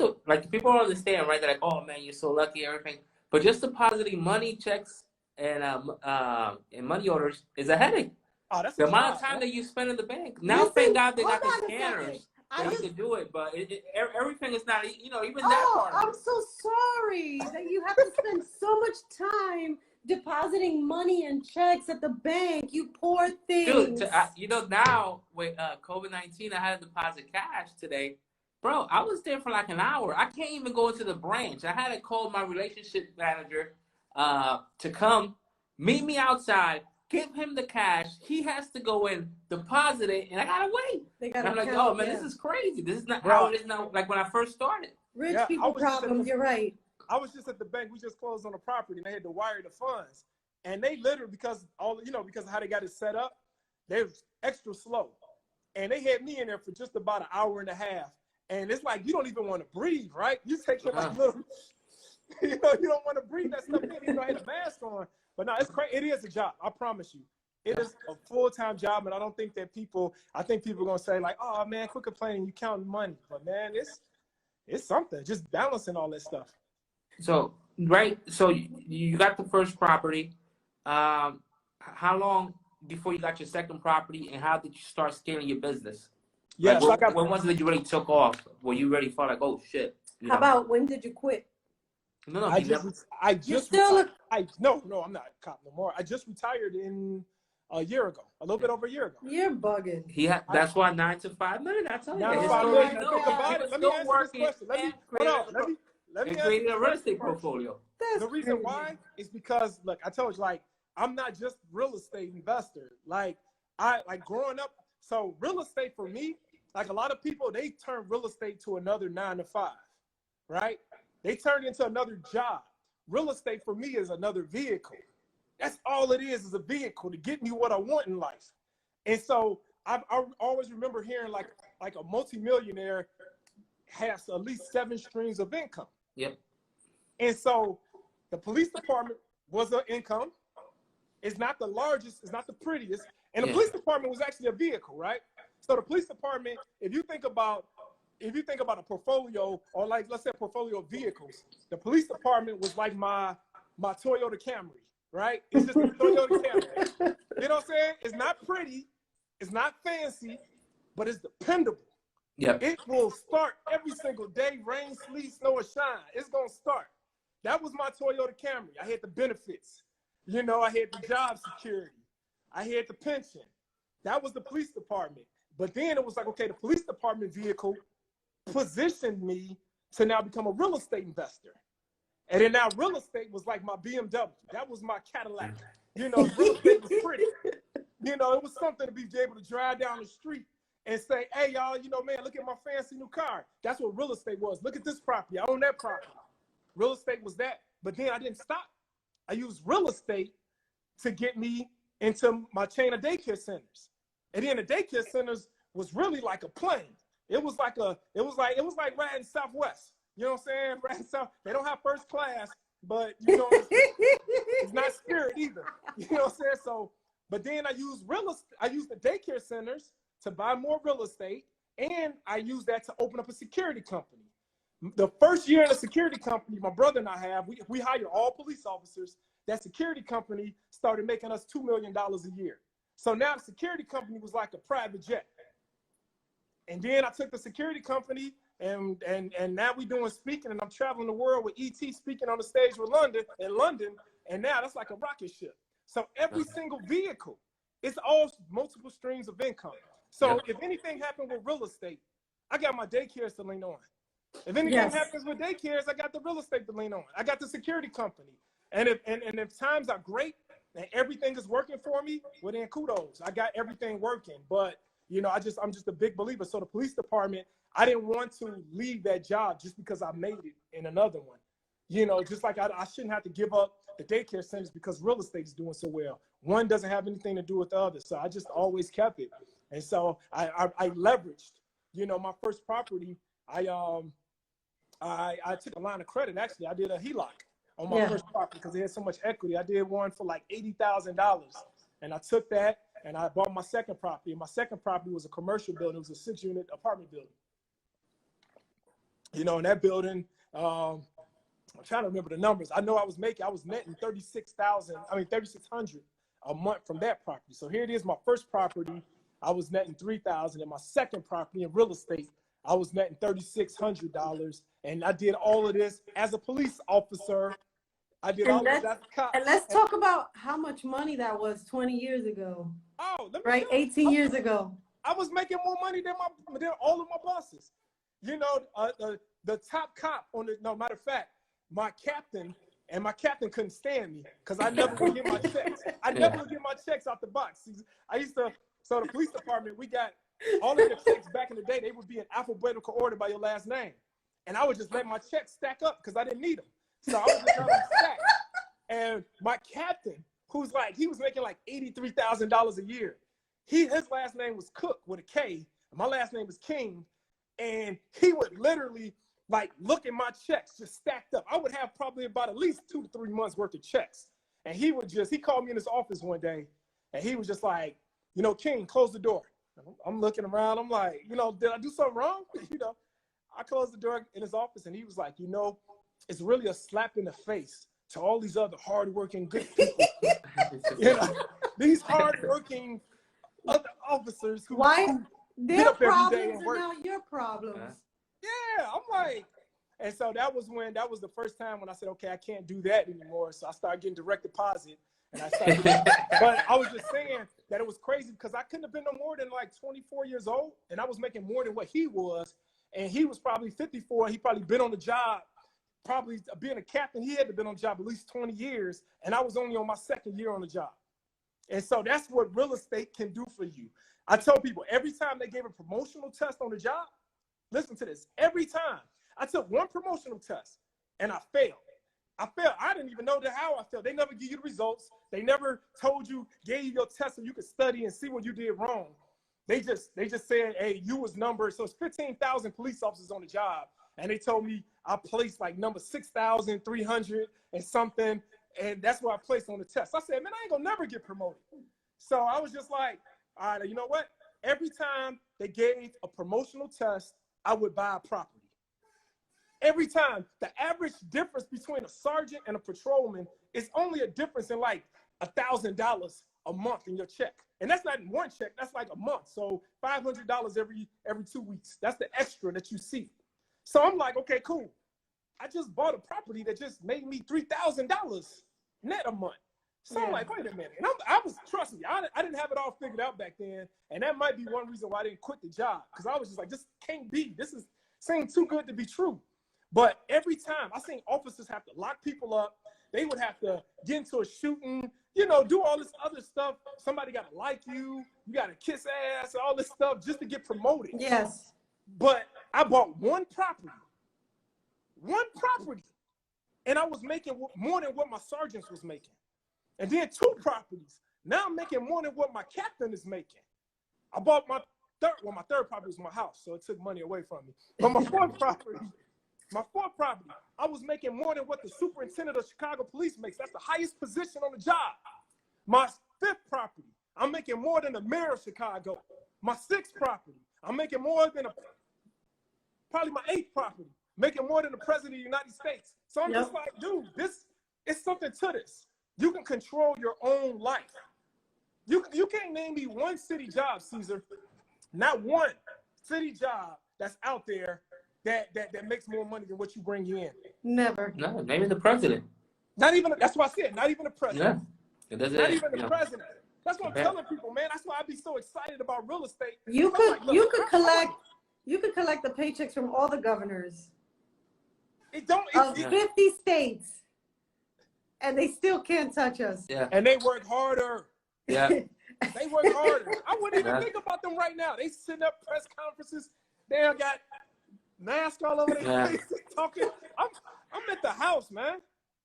[SPEAKER 3] people don't understand, right? They're like, oh man, you're so lucky, everything. But just depositing money, checks, and money orders is a headache.
[SPEAKER 1] Oh, that's
[SPEAKER 3] The
[SPEAKER 1] a
[SPEAKER 3] amount of
[SPEAKER 1] job,
[SPEAKER 3] time
[SPEAKER 1] man.
[SPEAKER 3] that you spend in the bank. Now,
[SPEAKER 2] Listen,
[SPEAKER 3] thank God they
[SPEAKER 2] hold
[SPEAKER 3] got the
[SPEAKER 2] on a second.
[SPEAKER 3] scanners
[SPEAKER 2] I
[SPEAKER 3] that you
[SPEAKER 2] just,
[SPEAKER 3] can do it, but everything is not, even that
[SPEAKER 2] oh,
[SPEAKER 3] part of
[SPEAKER 2] I'm
[SPEAKER 3] it.
[SPEAKER 2] so sorry that you have to spend so much time depositing money and checks at the bank. You poor
[SPEAKER 3] Dude,
[SPEAKER 2] things.
[SPEAKER 3] now with COVID-19, I had to deposit cash today. Bro, I was there for like an hour. I can't even go into the branch. I had to call my relationship manager to come meet me outside, give him the cash. He has to go in, deposit it, and I gotta wait.
[SPEAKER 2] They
[SPEAKER 3] And
[SPEAKER 2] gotta
[SPEAKER 3] I'm like,
[SPEAKER 2] count,
[SPEAKER 3] oh man,
[SPEAKER 2] yeah.
[SPEAKER 3] this is crazy. This is not
[SPEAKER 1] Bro.
[SPEAKER 3] how it is now. Like when I first started.
[SPEAKER 2] Rich
[SPEAKER 1] Yeah,
[SPEAKER 2] people problems. You're right.
[SPEAKER 1] I was just at the bank. We just closed on a property, and they had to wire the funds. And they literally, because of how they got it set up, they was extra slow. And they had me in there for just about an hour and a half. And it's like you don't even want to breathe, right? You take it like little, you don't want to breathe that stuff in. Even though I had a mask on, but no, it's crazy. It is a job. I promise you, it is a full-time job. And I don't think that I think people are gonna say like, oh man, quit complaining, you counting money. But man, it's something. Just balancing all that stuff.
[SPEAKER 3] So you got the first property. How long before you got your second property, and how did you start scaling your business?
[SPEAKER 1] Yes,
[SPEAKER 3] like, when was it that you really took off? Were you really felt like, oh shit?
[SPEAKER 2] How about when did you quit?
[SPEAKER 3] No,
[SPEAKER 1] I just
[SPEAKER 2] still
[SPEAKER 1] no, I'm not a cop no more. I just retired in a year ago, a little bit over a year ago.
[SPEAKER 2] You're bugging.
[SPEAKER 3] That's why 9 to 5 million. I tell you,
[SPEAKER 1] 9 to
[SPEAKER 3] his
[SPEAKER 1] 5
[SPEAKER 3] story
[SPEAKER 1] million.
[SPEAKER 3] is
[SPEAKER 1] Think about it. Let me answer this question. Let me
[SPEAKER 3] create a real estate
[SPEAKER 1] first.
[SPEAKER 3] portfolio.
[SPEAKER 1] The reason why is because, look, I told you, like, I'm not just real estate investor. Like, growing up. So real estate for me, like a lot of people, they turn real estate to another 9 to 5, right? They turn it into another job. Real estate for me is another vehicle. That's all it is a vehicle to get me what I want in life. And so I always remember hearing like a multimillionaire has at least 7 streams of income.
[SPEAKER 3] Yep.
[SPEAKER 1] And so the police department was an income. It's not the largest, it's not the prettiest. And the police department was actually a vehicle, right? So the police department, if you think about a portfolio, or like, let's say a portfolio of vehicles, the police department was like my Toyota Camry, right? It's just a Toyota Camry. You know what I'm saying? It's not pretty, it's not fancy, but it's dependable.
[SPEAKER 3] Yep.
[SPEAKER 1] It will start every single day, rain, sleet, snow, or shine. It's gonna start. That was my Toyota Camry. I had the benefits. I had the job security. I had the pension. That was the police department. But then it was like, okay, the police department vehicle positioned me to now become a real estate investor. And then now real estate was like my BMW. That was my Cadillac. Real estate was pretty. It was something to be able to drive down the street and say, hey, y'all, man, look at my fancy new car. That's what real estate was. Look at this property. I own that property. Real estate was that. But then I didn't stop. I used real estate to get me into my chain of daycare centers. And then the daycare centers was really like a plane. It was like riding Southwest. You know what I'm saying? Riding South. They don't have first class, but it's not Spirit either. You know what I'm saying? So, but then I used the daycare centers to buy more real estate, and I used that to open up a security company. The first year in a security company, my brother and I we hired all police officers. That security company started making us $2 million a year. So now the security company was like a private jet. And then I took the security company and now we're doing speaking, and I'm traveling the world with ET speaking on the stage in London, and now that's like a rocket ship. So every single vehicle, it's all multiple streams of income. So if anything happened with real estate, I got my daycares to lean on. If anything happens with daycares, I got the real estate to lean on. I got the security company. And if times are great and everything is working for me, well then kudos. I got everything working. But I'm just a big believer. So the police department, I didn't want to leave that job just because I made it in another one. Just like I shouldn't have to give up the daycare centers because real estate is doing so well. One doesn't have anything to do with the other. So I just always kept it. And so I leveraged, my first property. I took a line of credit. Actually, I did a HELOC on my first property because it had so much equity. I did one for like $80,000, and I took that and I bought my second property. And my second property was a commercial building. It was a 6-unit apartment building. And that building, I'm trying to remember the numbers. I know I was netting 3,600 a month from that property. So here it is, my first property, I was netting 3,000, and my second property in real estate, I was netting $3,600. And I did all of this as a police officer. I did all of this as a cop.
[SPEAKER 2] And let's talk about how much money that was 20 years ago.
[SPEAKER 1] Oh,
[SPEAKER 2] right, 18 years ago.
[SPEAKER 1] I was making more money than all of my bosses. You know, the top cop on the, no, matter of fact, my captain couldn't stand me because I never would get my checks. I never would get my checks out the box. So the police department, we got all of the checks back in the day, they would be in alphabetical order by your last name. And I would just let my checks stack up because I didn't need them. So I was just letting them stack. And my captain, he was making like $83,000 a year. His last name was Cook with a K. And my last name was King. And he would literally like look at my checks just stacked up. I would have probably about at least 2 to 3 months worth of checks. And he called me in his office one day and he was just like, you know, King, close the door. I'm looking around. I'm like, you know, did I do something wrong? You know, I closed the door in his office and he was like, you know, it's really a slap in the face to all these other hardworking good people. You know, these hardworking other officers who
[SPEAKER 2] their problems are now your problems.
[SPEAKER 1] Yeah, I'm like, and so that was the first time when I said, okay, I can't do that anymore. So I started getting direct deposit, and I started. But I was just saying that it was crazy because I couldn't have been no more than like 24 years old, and I was making more than what he was, and he was probably 54. He probably been on the job, probably being a captain. He had to have been on the job at least 20 years, and I was only on my second year on the job. And so that's what real estate can do for you. I tell people every time they gave a promotional test on the job, listen to this, every time I took one promotional test and I failed. I didn't even know how I failed. They never give you the results. They never told you, gave you your test so you could study and see what you did wrong. They just said, hey, you was numbered. So it's 15,000 police officers on the job. And they told me I placed like number 6,300 and something. And that's what I placed on the test. I said, man, I ain't gonna never get promoted. So I was just like, all right, you know what? Every time they gave a promotional test, I would buy a property. Every time. The average difference between a sergeant and a patrolman is only a difference in like $1,000 a month in your check. And that's not in one check, that's like a month. So $500 every 2 weeks. That's the extra that you see. So I'm like, okay, cool. I just bought a property that just made me $3,000 net a month. So I'm like, wait a minute. And trust me, I didn't have it all figured out back then. And that might be one reason why I didn't quit the job. Because I was just like, this can't be. This is seems too good to be true. But every time I seen officers have to lock people up, they would have to get into a shooting, you know, do all this other stuff. Somebody got to like you. You got to kiss ass, all this stuff just to get promoted.
[SPEAKER 2] Yes.
[SPEAKER 1] But I bought one property, and I was making more than what my sergeants was making. And then 2 properties. Now I'm making more than what my captain is making. I bought my third property was my house, so it took money away from me. But my fourth property, I was making more than what the superintendent of Chicago Police makes. That's the highest position on the job. My 5th property, I'm making more than the mayor of Chicago. My 6th property, I'm making more than probably my 8th property, making more than the president of the United States. So I'm just like, dude, it's something to this. You can control your own life. You can't name me one city job, Cesar, not one city job that's out there that makes more money than what you bring in.
[SPEAKER 2] Never.
[SPEAKER 3] No, maybe the president.
[SPEAKER 1] Not even, that's what I said, not even the president.
[SPEAKER 3] Yeah.
[SPEAKER 1] Not even the president. That's what I'm telling people, man. That's why I'd be so excited about real estate.
[SPEAKER 2] You could collect the paychecks from all the governors of 50 states, and they still can't touch us.
[SPEAKER 3] Yeah.
[SPEAKER 1] And they work harder.
[SPEAKER 3] Yeah.
[SPEAKER 1] They work harder. I wouldn't even think about them right now. They sitting up press conferences. They got masks all over their faces talking. I'm at the house, man.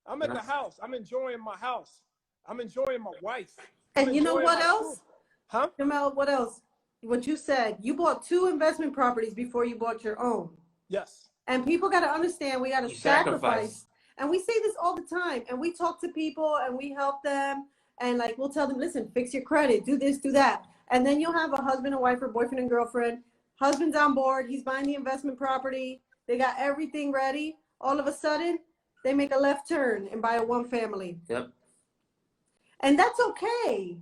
[SPEAKER 1] I'm at the house. I'm enjoying my house. I'm enjoying my wife.
[SPEAKER 2] And you know what else?
[SPEAKER 1] Huh?
[SPEAKER 2] Jamel, what else? What you said, you bought 2 investment properties before you bought your own.
[SPEAKER 1] Yes.
[SPEAKER 2] And people got to understand we got to sacrifice. And we say this all the time. And we talk to people and we help them. And like, we'll tell them, listen, fix your credit, do this, do that. And then you'll have a husband and wife or boyfriend and girlfriend. Husband's on board. He's buying the investment property. They got everything ready. All of a sudden, they make a left turn and buy a one family.
[SPEAKER 3] Yep.
[SPEAKER 2] And that's okay.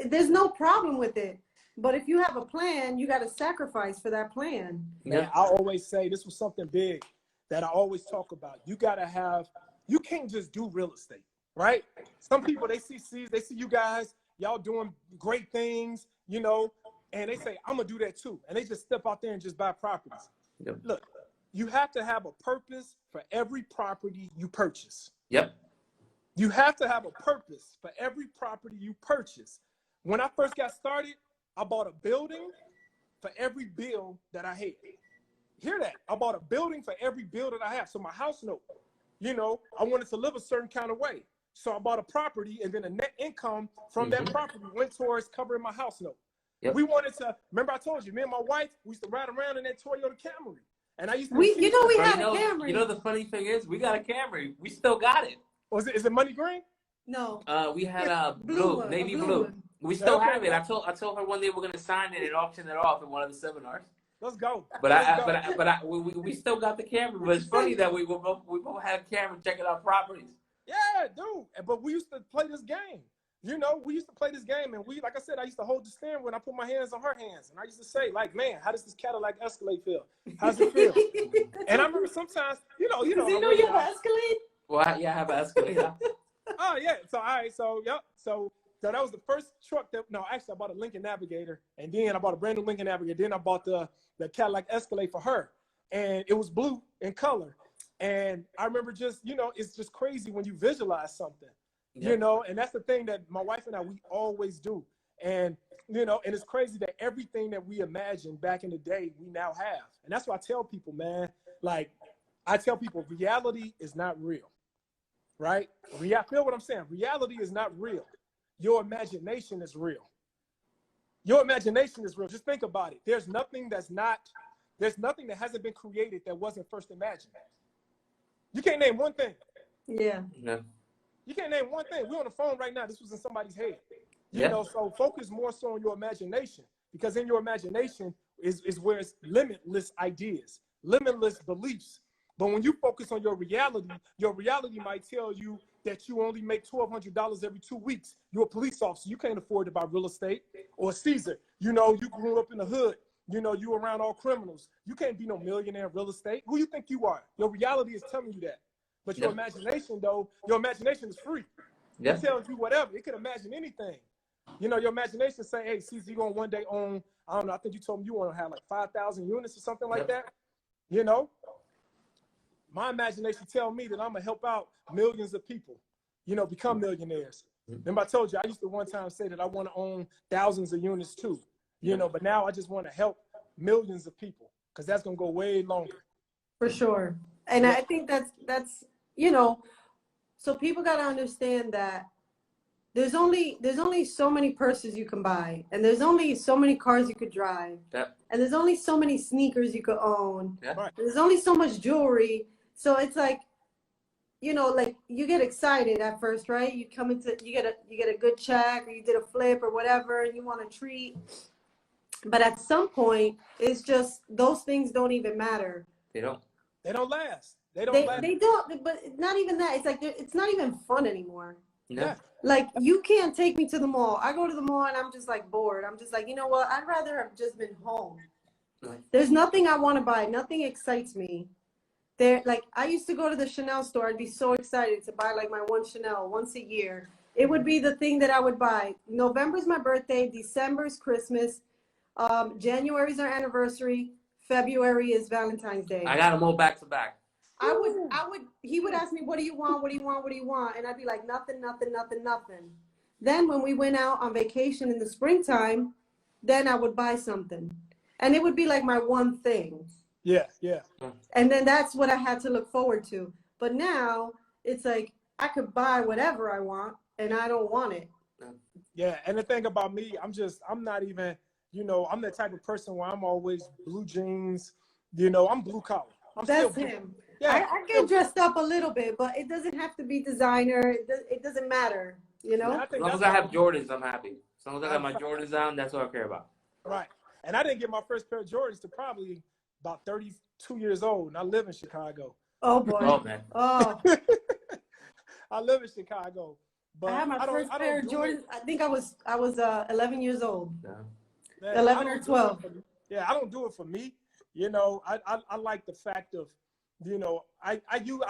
[SPEAKER 2] There's no problem with it. But if you have a plan, you got to sacrifice for that plan.
[SPEAKER 1] Man, I always say this was something big that I always talk about. You can't just do real estate, right? Some people, they see you guys, y'all doing great things, you know, and they say, I'm going to do that too. And they just step out there and just buy properties.
[SPEAKER 3] Yep.
[SPEAKER 1] Look, you have to have a purpose for every property you purchase.
[SPEAKER 3] Yep.
[SPEAKER 1] You have to have a purpose for every property you purchase. When I first got started, I bought a building for every bill that I had. Hear that? I bought a building for every bill that I have. So my house note, you know, I wanted to live a certain kind of way. So I bought a property, and then the net income from that property went towards covering my house note. Yep. We wanted to, remember I told you, me and my wife, we used to ride around in that Toyota Camry. And I used to
[SPEAKER 2] we had a Camry.
[SPEAKER 3] You know the funny thing is, we got a Camry. We still got it.
[SPEAKER 1] Is it money green?
[SPEAKER 2] No.
[SPEAKER 3] We had a navy blue. We still have it. I told her one day we're gonna sign it and auction it off in one of the seminars.
[SPEAKER 1] Let's go.
[SPEAKER 3] But we still got the Camry. But it's funny that we both have Camry checking out properties.
[SPEAKER 1] Yeah, dude. But we used to play this game. You know, we used to play this game, and like I said, I used to hold the steering when I put my hands on her hands, and I used to say, like, man, how does this Cadillac Escalade feel? How does it feel? And I remember sometimes, you know,
[SPEAKER 2] you have an Escalade?
[SPEAKER 3] Well, I have an Escalade.
[SPEAKER 1] Oh yeah. So all right. So yep. So that was the first truck actually I bought a Lincoln Navigator, and then I bought a brand new Lincoln Navigator. Then I bought the Cadillac Escalade for her, and it was blue in color. And I remember just, you know, it's just crazy when you visualize something. You know, and that's the thing that my wife and I, we always do. And, you know, and it's crazy that everything that we imagined back in the day, we now have. And that's why I tell people, man, like, I tell people reality is not real, right? Feel what I'm saying? Reality is not real. Your imagination is real. Your imagination is real. Just think about it. There's nothing that hasn't been created that wasn't first imagined. You can't name one thing.
[SPEAKER 2] Yeah.
[SPEAKER 1] You can't name one thing. We're on the phone right now. This was in somebody's head. You know, so focus more so on your imagination, because in your imagination is where it's limitless ideas, limitless beliefs. But when you focus on your reality might tell you that you only make $1,200 every 2 weeks. You're a police officer. You can't afford to buy real estate. Or Cesar, you know, you grew up in the hood. You know, you around all criminals. You can't be no millionaire in real estate. Who you think you are? Your reality is telling you that. But your imagination, though, your imagination is free. It tells you whatever. It can imagine anything. You know, your imagination say, hey, Cesar, you're going to one day own, I don't know, I think you told me you want to have like 5,000 units or something like that. You know, my imagination tell me that I'm going to help out millions of people, you know, become millionaires. Remember I told you, I used to one time say that I want to own thousands of units too, you know, but now I just want to help millions of people, because that's going to go way longer.
[SPEAKER 2] For sure. And I think that's, you know, so people got to understand that there's only so many purses you can buy, and there's only so many cars you could drive, and there's only so many sneakers you could own. There's only so much jewelry. So it's like, you know, like you get excited at first, right? You get a good check, or you did a flip or whatever, and you want a treat. But at some point, it's just those things don't even matter.
[SPEAKER 1] They don't last. They
[SPEAKER 2] don't. But not even that. It's like it's not even fun anymore.
[SPEAKER 1] Yeah.
[SPEAKER 2] Like, you can't take me to the mall. I go to the mall and I'm just like bored. I'm just like, you know what? I'd rather have just been home. There's nothing I want to buy. Nothing excites me. Like, I used to go to the Chanel store. I'd be so excited to buy like my one Chanel once a year. It would be the thing that I would buy. November's my birthday. December's Christmas. January's our anniversary. February is Valentine's Day.
[SPEAKER 3] I got them all back to back.
[SPEAKER 2] He would ask me, what do you want? What do you want? What do you want? And I'd be like, nothing. Then when we went out on vacation in the springtime, then I would buy something. And it would be like my one thing.
[SPEAKER 1] Yeah.
[SPEAKER 2] And then that's what I had to look forward to. But now it's like, I could buy whatever I want and I don't want it.
[SPEAKER 1] Yeah. And the thing about me, I'm not even, you know, I'm the type of person where I'm always blue jeans, you know, I'm blue collar.
[SPEAKER 2] That's him. Yeah, I get dressed up a little bit, but it doesn't have to be designer. It doesn't matter, you know?
[SPEAKER 3] As long as I have Jordans, I'm happy. As long as I got my Jordans on, that's what I care about.
[SPEAKER 1] Right. And I didn't get my first pair of Jordans to probably about 32 years old, and I live in Chicago.
[SPEAKER 2] Oh boy.
[SPEAKER 3] Oh man.
[SPEAKER 2] Oh.
[SPEAKER 1] I live in Chicago, but
[SPEAKER 2] I had my first pair of Jordans. I think I was 11 years old.
[SPEAKER 3] Yeah.
[SPEAKER 1] Man,
[SPEAKER 2] 11 or 12.
[SPEAKER 1] Yeah, I don't do it for me. You know, I like the fact of, you know, I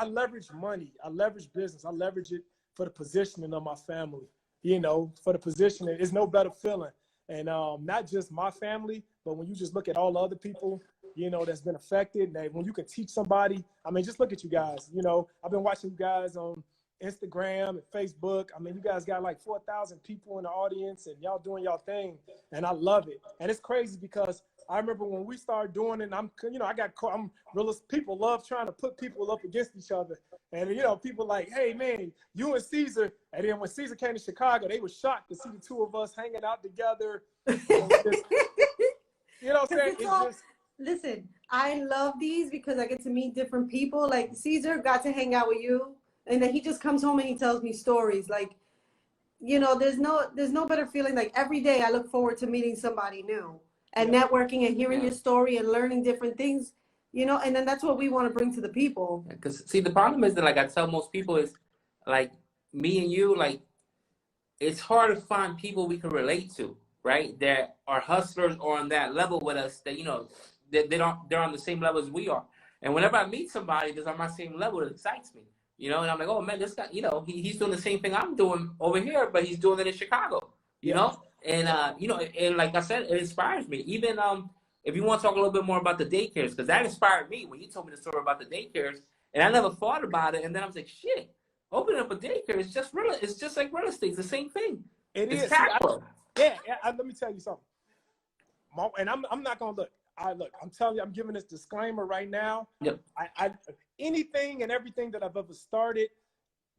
[SPEAKER 1] leverage money, I leverage business, I leverage it for the positioning of my family. You know, for the positioning, it's no better feeling. And not just my family, but when you just look at all the other people, you know, that's been affected. And when you can teach somebody, I mean, just look at you guys. You know, I've been watching you guys on Instagram and Facebook. I mean, you guys got like 4,000 people in the audience, and y'all doing y'all thing, and I love it. And it's crazy because I remember when we started doing it, and I'm realist. People love trying to put people up against each other, and you know, people like, hey man, you and Cesar. And then when Cesar came to Chicago, they were shocked to see the two of us hanging out together. Just, you know what I'm saying?
[SPEAKER 2] Listen, I love these because I get to meet different people. Like Cesar got to hang out with you, and then he just comes home and he tells me stories. Like, you know, there's no better feeling. Like every day I look forward to meeting somebody new and networking and hearing your story and learning different things, you know, and then that's what we want to bring to the people.
[SPEAKER 3] Because see, the problem is that, like I tell most people, is like me and you, like it's hard to find people we can relate to, right? That are hustlers or on that level with us. That, you know, they're on the same level as we are. And whenever I meet somebody that's on my same level, it excites me. You know, and I'm like, oh man, this guy, you know, he's doing the same thing I'm doing over here, but he's doing it in Chicago. You know, and you know, and like I said, it inspires me. Even if you want to talk a little bit more about the daycares, because that inspired me when you told me the story about the daycares, and I never thought about it. And then I was like, shit, opening up a daycare is just real. It's just like real estate. It's the same thing. It's cash flow.
[SPEAKER 1] Let me tell you something. And I'm not gonna look. I'm telling you, I'm giving this disclaimer right now.
[SPEAKER 3] Yep.
[SPEAKER 1] I anything and everything that I've ever started,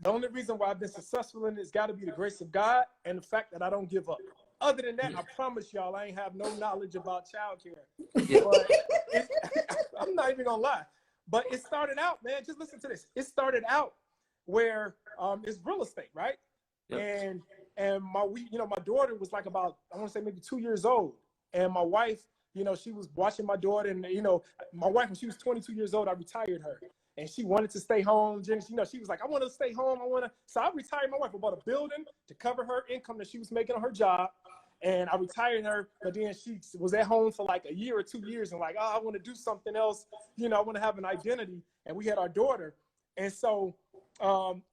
[SPEAKER 1] the only reason why I've been successful in it has got to be the grace of God and the fact that I don't give up. Other than that, I promise y'all, I ain't have no knowledge about childcare. But I'm not even gonna lie. But it started out, man. Just listen to this. It started out where it's real estate, right? Yep. And my daughter was like about, I want to say maybe 2 years old, and my wife, you know, she was watching my daughter, and you know, my wife, when she was 22 years old, I retired her, and she wanted to stay home. You know, she was like, I want to stay home. So I retired my wife. I bought a building to cover her income that she was making on her job, and I retired her. But then she was at home for like a year or 2 years, and like, oh, I want to do something else. You know, I want to have an identity. And we had our daughter, and so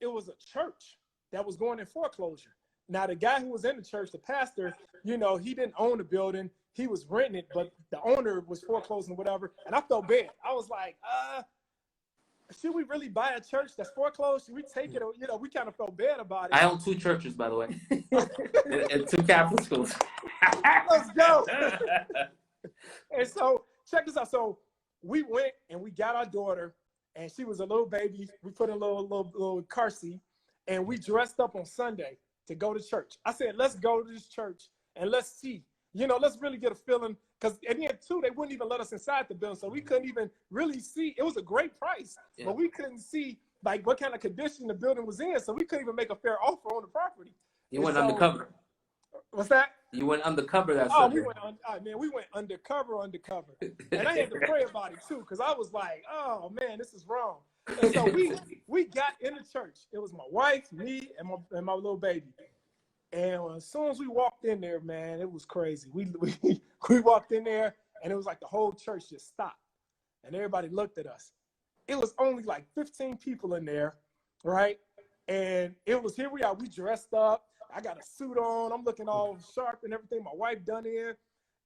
[SPEAKER 1] it was a church that was going in foreclosure. Now, the guy who was in the church, the pastor, you know, he didn't own the building. He was renting it, but the owner was foreclosing, whatever. And I felt bad. I was like, should we really buy a church that's foreclosed? Should we take it? You know, we kind of felt bad about it.
[SPEAKER 3] I own 2 churches, by the way, and 2 Catholic schools.
[SPEAKER 1] Let's go. And so check this out. So we went and we got our daughter, and she was a little baby. We put in a little car seat, and we dressed up on Sunday to go to church. I said, let's go to this church and let's see. You know, let's really get a feeling, because at the end too, they wouldn't even let us inside the building, so we couldn't even really see. It was a great price, but we couldn't see like what kind of condition the building was in, so we couldn't even make a fair offer on the property.
[SPEAKER 3] You went undercover.
[SPEAKER 1] What's that?
[SPEAKER 3] You went undercover that
[SPEAKER 1] Sunday. We went undercover, and I had to pray about it too, because I was like, oh man, this is wrong. And so we got in the church. It was my wife, me, and my little baby. And as soon as we walked in there, man, it was crazy. We walked in there, and it was like the whole church just stopped, and everybody looked at us. It was only like 15 people in there, right? And it was, here we are. We dressed up. I got a suit on. I'm looking all sharp and everything. My wife done in.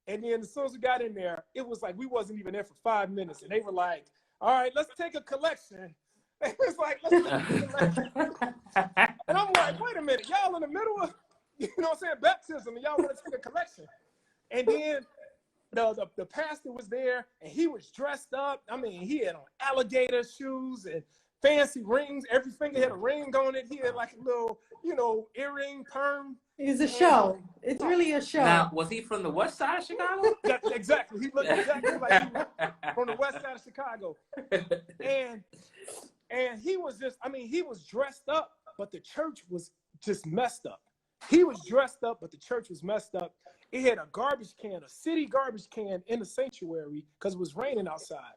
[SPEAKER 1] And then as soon as we got in there, it was like we wasn't even there for 5 minutes, and they were like, all right, let's take a collection. It was like, let's take a collection. And I'm like, wait a minute, y'all in the middle of, you know what I'm saying, baptism, and y'all want to take a collection. And then the pastor was there, and he was dressed up. I mean, he had on alligator shoes and fancy rings. Every finger had a ring on it. He had like a little, you know, earring, perm.
[SPEAKER 2] It's a show. It's really a show.
[SPEAKER 3] Now, was he from the west side of Chicago?
[SPEAKER 1] Exactly. He looked exactly like he was from the west side of Chicago. And he was just, I mean, he was dressed up, but the church was just messed up. He was dressed up, but the church was messed up. It had a garbage can, a city garbage can in the sanctuary, because it was raining outside.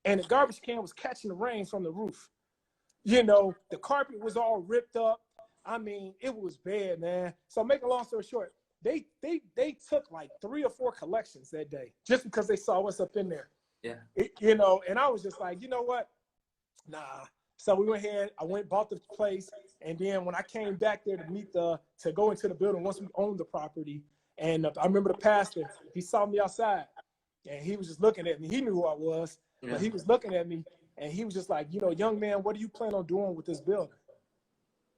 [SPEAKER 1] and the garbage can was catching the rain from the roof. You know, the carpet was all ripped up. I mean, it was bad, man. So make a long story short, they took like 3 or 4 collections that day just because they saw what's up in there.
[SPEAKER 3] Yeah.
[SPEAKER 1] You know, and I was just like, you know what? Nah. So we went ahead, I went, bought the place, and then when I came back there to go into the building once we owned the property, and I remember the pastor, he saw me outside, and he was just looking at me. He knew who I was, but he was looking at me, and he was just like, you know, young man, what do you plan on doing with this building?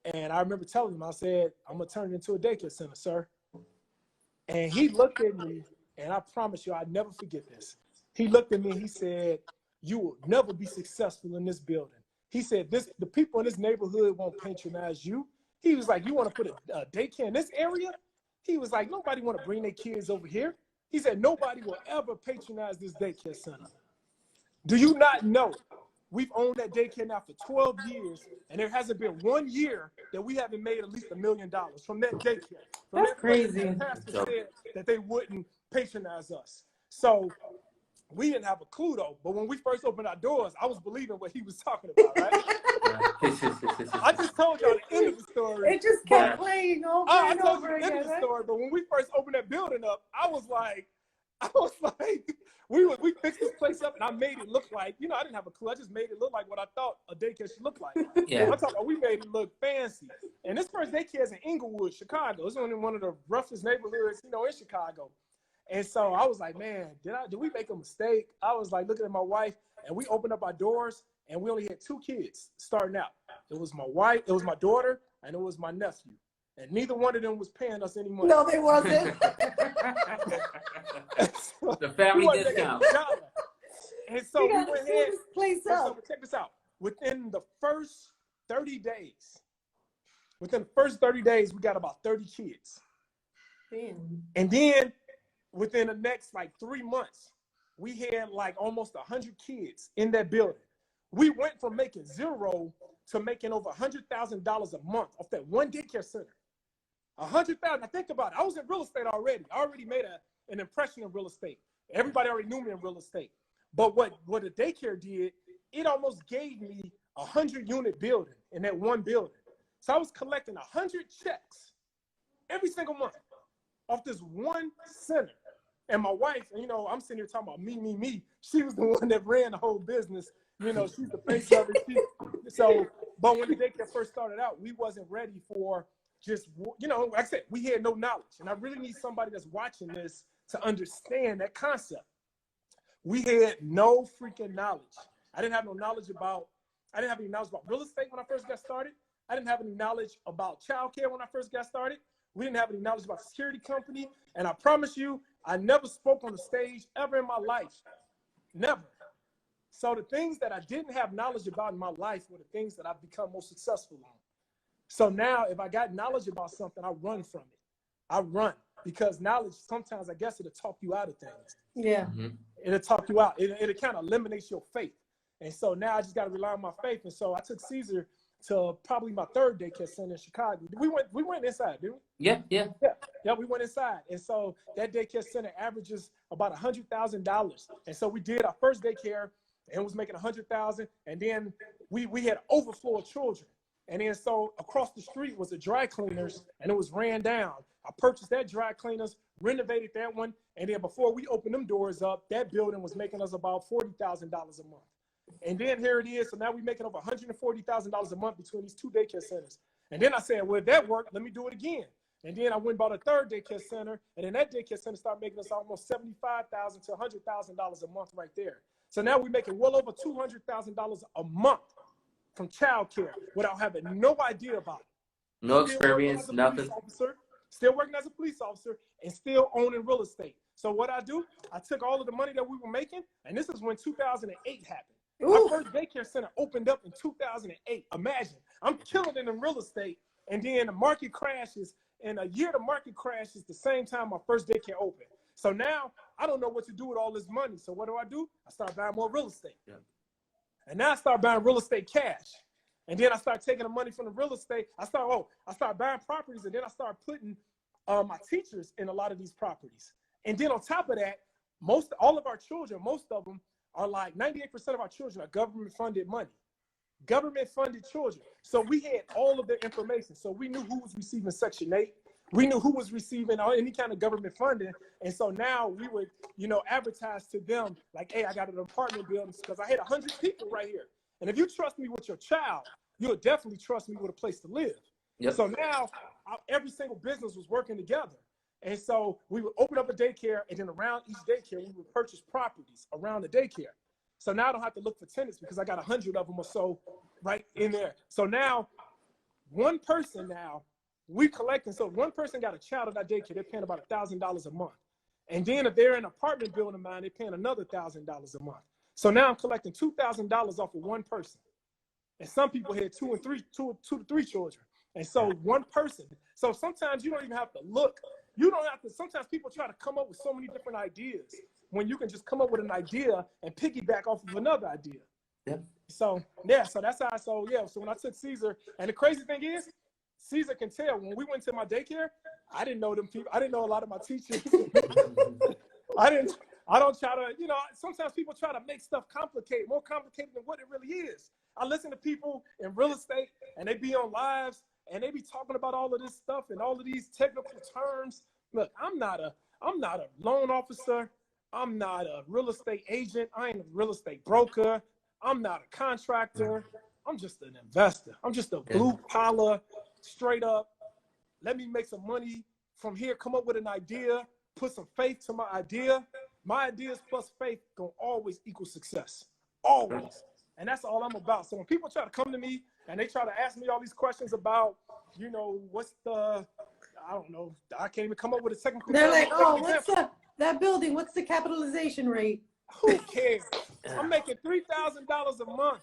[SPEAKER 1] And I remember telling him, I said, I'm going to turn it into a daycare center, sir. And he looked at me, and I promise you, I'll never forget this. He looked at me, and he said, you will never be successful in this building. He said, the people in this neighborhood won't patronize you. He was like, you want to put a daycare in this area? He was like, nobody want to bring their kids over here. He said, nobody will ever patronize this daycare center. Do you not know we've owned that daycare now for 12 years, and there hasn't been 1 year that we haven't made at least $1 million from that daycare. From
[SPEAKER 2] That's crazy.
[SPEAKER 1] The pastor said that they wouldn't patronize us. So we didn't have a clue, though. But when we first opened our doors, I was believing what he was talking about, right? I just told y'all the end of the story.
[SPEAKER 2] It just kept playing over and over again. I told you the end of the story,
[SPEAKER 1] but when we first opened that building up, I was like, we fixed this place up, and I made it look like, you know, I didn't have a clue. I just made it look like what I thought a daycare should look like.
[SPEAKER 3] Yeah.
[SPEAKER 1] I'm talking about, we made it look fancy. And this first daycare is in Inglewood, Chicago. It's one of the roughest neighborhoods, you know, in Chicago. And so I was like, man, did we make a mistake? I was like looking at my wife, and we opened up our doors, and we only had 2 kids starting out. It was my wife, it was my daughter, and it was my nephew. And neither one of them was paying us any money.
[SPEAKER 2] No, they wasn't.
[SPEAKER 1] So
[SPEAKER 3] the family discount.
[SPEAKER 1] And so we went ahead.
[SPEAKER 2] So
[SPEAKER 1] check this out. Within the first 30 days, we got about 30 kids.
[SPEAKER 2] Damn.
[SPEAKER 1] And then within the next like 3 months, we had like almost 100 kids in that building. We went from making 0 to making over $100,000 a month off that one daycare center. 100,000. Now think about it. I was in real estate already. I already made an impression in real estate. Everybody already knew me in real estate. But what the daycare did, it almost gave me a 100-unit building in that one building. So I was collecting 100 checks every single month off this one center. And my wife, you know, I'm sitting here talking about me. She was the one that ran the whole business. You know, she's the face of it. But when the daycare first started out, we wasn't ready for just, you know, like I said, we had no knowledge. And I really need somebody that's watching this to understand that concept. We had no freaking knowledge. I didn't have any knowledge about real estate when I first got started. I didn't have any knowledge about childcare when I first got started. We didn't have any knowledge about the security company. And I promise you, I never spoke on the stage ever in my life. Never. So the things that I didn't have knowledge about in my life were the things that I've become most successful on. So now if I got knowledge about something, I run from it. I run because knowledge, sometimes I guess it'll talk you out of things.
[SPEAKER 2] Yeah.
[SPEAKER 3] Mm-hmm.
[SPEAKER 1] It'll talk you out. It kind of eliminates your faith. And so now I just got to rely on my faith. And so I took Cesar to probably my 3rd daycare center in Chicago. We went inside, didn't we? Yeah, we went inside. And so that daycare center averages about $100,000. And so we did our first daycare and was making $100,000. And then we had overflow of children. And then so across the street was a dry cleaners, and it was ran down. I purchased that dry cleaners, renovated that one. And then before we opened them doors up, that building was making us about $40,000 a month. And then here it is. So now we're making over $140,000 a month between these 2 daycare centers. And then I said, well, if that worked, let me do it again. And then I went and bought a 3rd daycare center. And then that daycare center started making us almost $75,000 to $100,000 a month right there. So now we're making well over $200,000 a month from childcare without having no idea about it.
[SPEAKER 3] No experience, nothing.
[SPEAKER 1] Still working as a police officer and still owning real estate. So what I do, I took all of the money that we were making, and this is when 2008 happened. Our first daycare center opened up in 2008. Imagine, I'm killing it in real estate, and then the market crashes, and a year the market crashes the same time my first daycare opened. So now I don't know what to do with all this money. So what do? I start buying more real estate. Yeah. And now I start buying real estate cash. And then I start taking the money from the real estate. I start buying properties, and then I start putting my teachers in a lot of these properties. And then on top of that, all of our children, most of them are like 98% of our children are government-funded money. Government-funded children. So we had all of their information. So we knew who was receiving Section 8. We knew who was receiving any kind of government funding. And so now we would, advertise to them like, hey, I got an apartment building because I had 100 people right here. And if you trust me with your child, you'll definitely trust me with a place to live. Yep. So now every single business was working together. And so we would open up a daycare, and then around each daycare, we would purchase properties around the daycare. So now I don't have to look for tenants because I got 100 of them or so right in there. So now one person we collecting. So one person got a child at our daycare, they're paying about $1,000 a month. And then if they're in an apartment building of mine, they're paying another $1,000 a month. So now I'm collecting $2,000 off of one person. And some people had two to three children. And so one person. So sometimes you don't even have to look. You don't have to. Sometimes people try to come up with so many different ideas when you can just come up with an idea and piggyback off of another idea. Yeah. So that's how. So when I took Cesar, and the crazy thing is, Cesar can tell when we went to my daycare, I didn't know them people. I didn't know a lot of my teachers. I don't try to, sometimes people try to make stuff more complicated than what it really is. I listen to people in real estate, and they be on lives, and they be talking about all of this stuff and all of these technical terms. Look, I'm not a loan officer. I'm not a real estate agent. I ain't a real estate broker. I'm not a contractor. I'm just an investor. I'm just a blue collar, straight up. Let me make some money from here, come up with an idea, put some faith to my idea. My ideas plus faith gonna always equal success. Always. And that's all I'm about. So when people try to come to me and they try to ask me all these questions about, what's the, I don't know, I can't even come up with a technical.
[SPEAKER 2] They're like, oh, what's that building? What's the capitalization rate?
[SPEAKER 1] Who cares? I'm making $3,000 a month.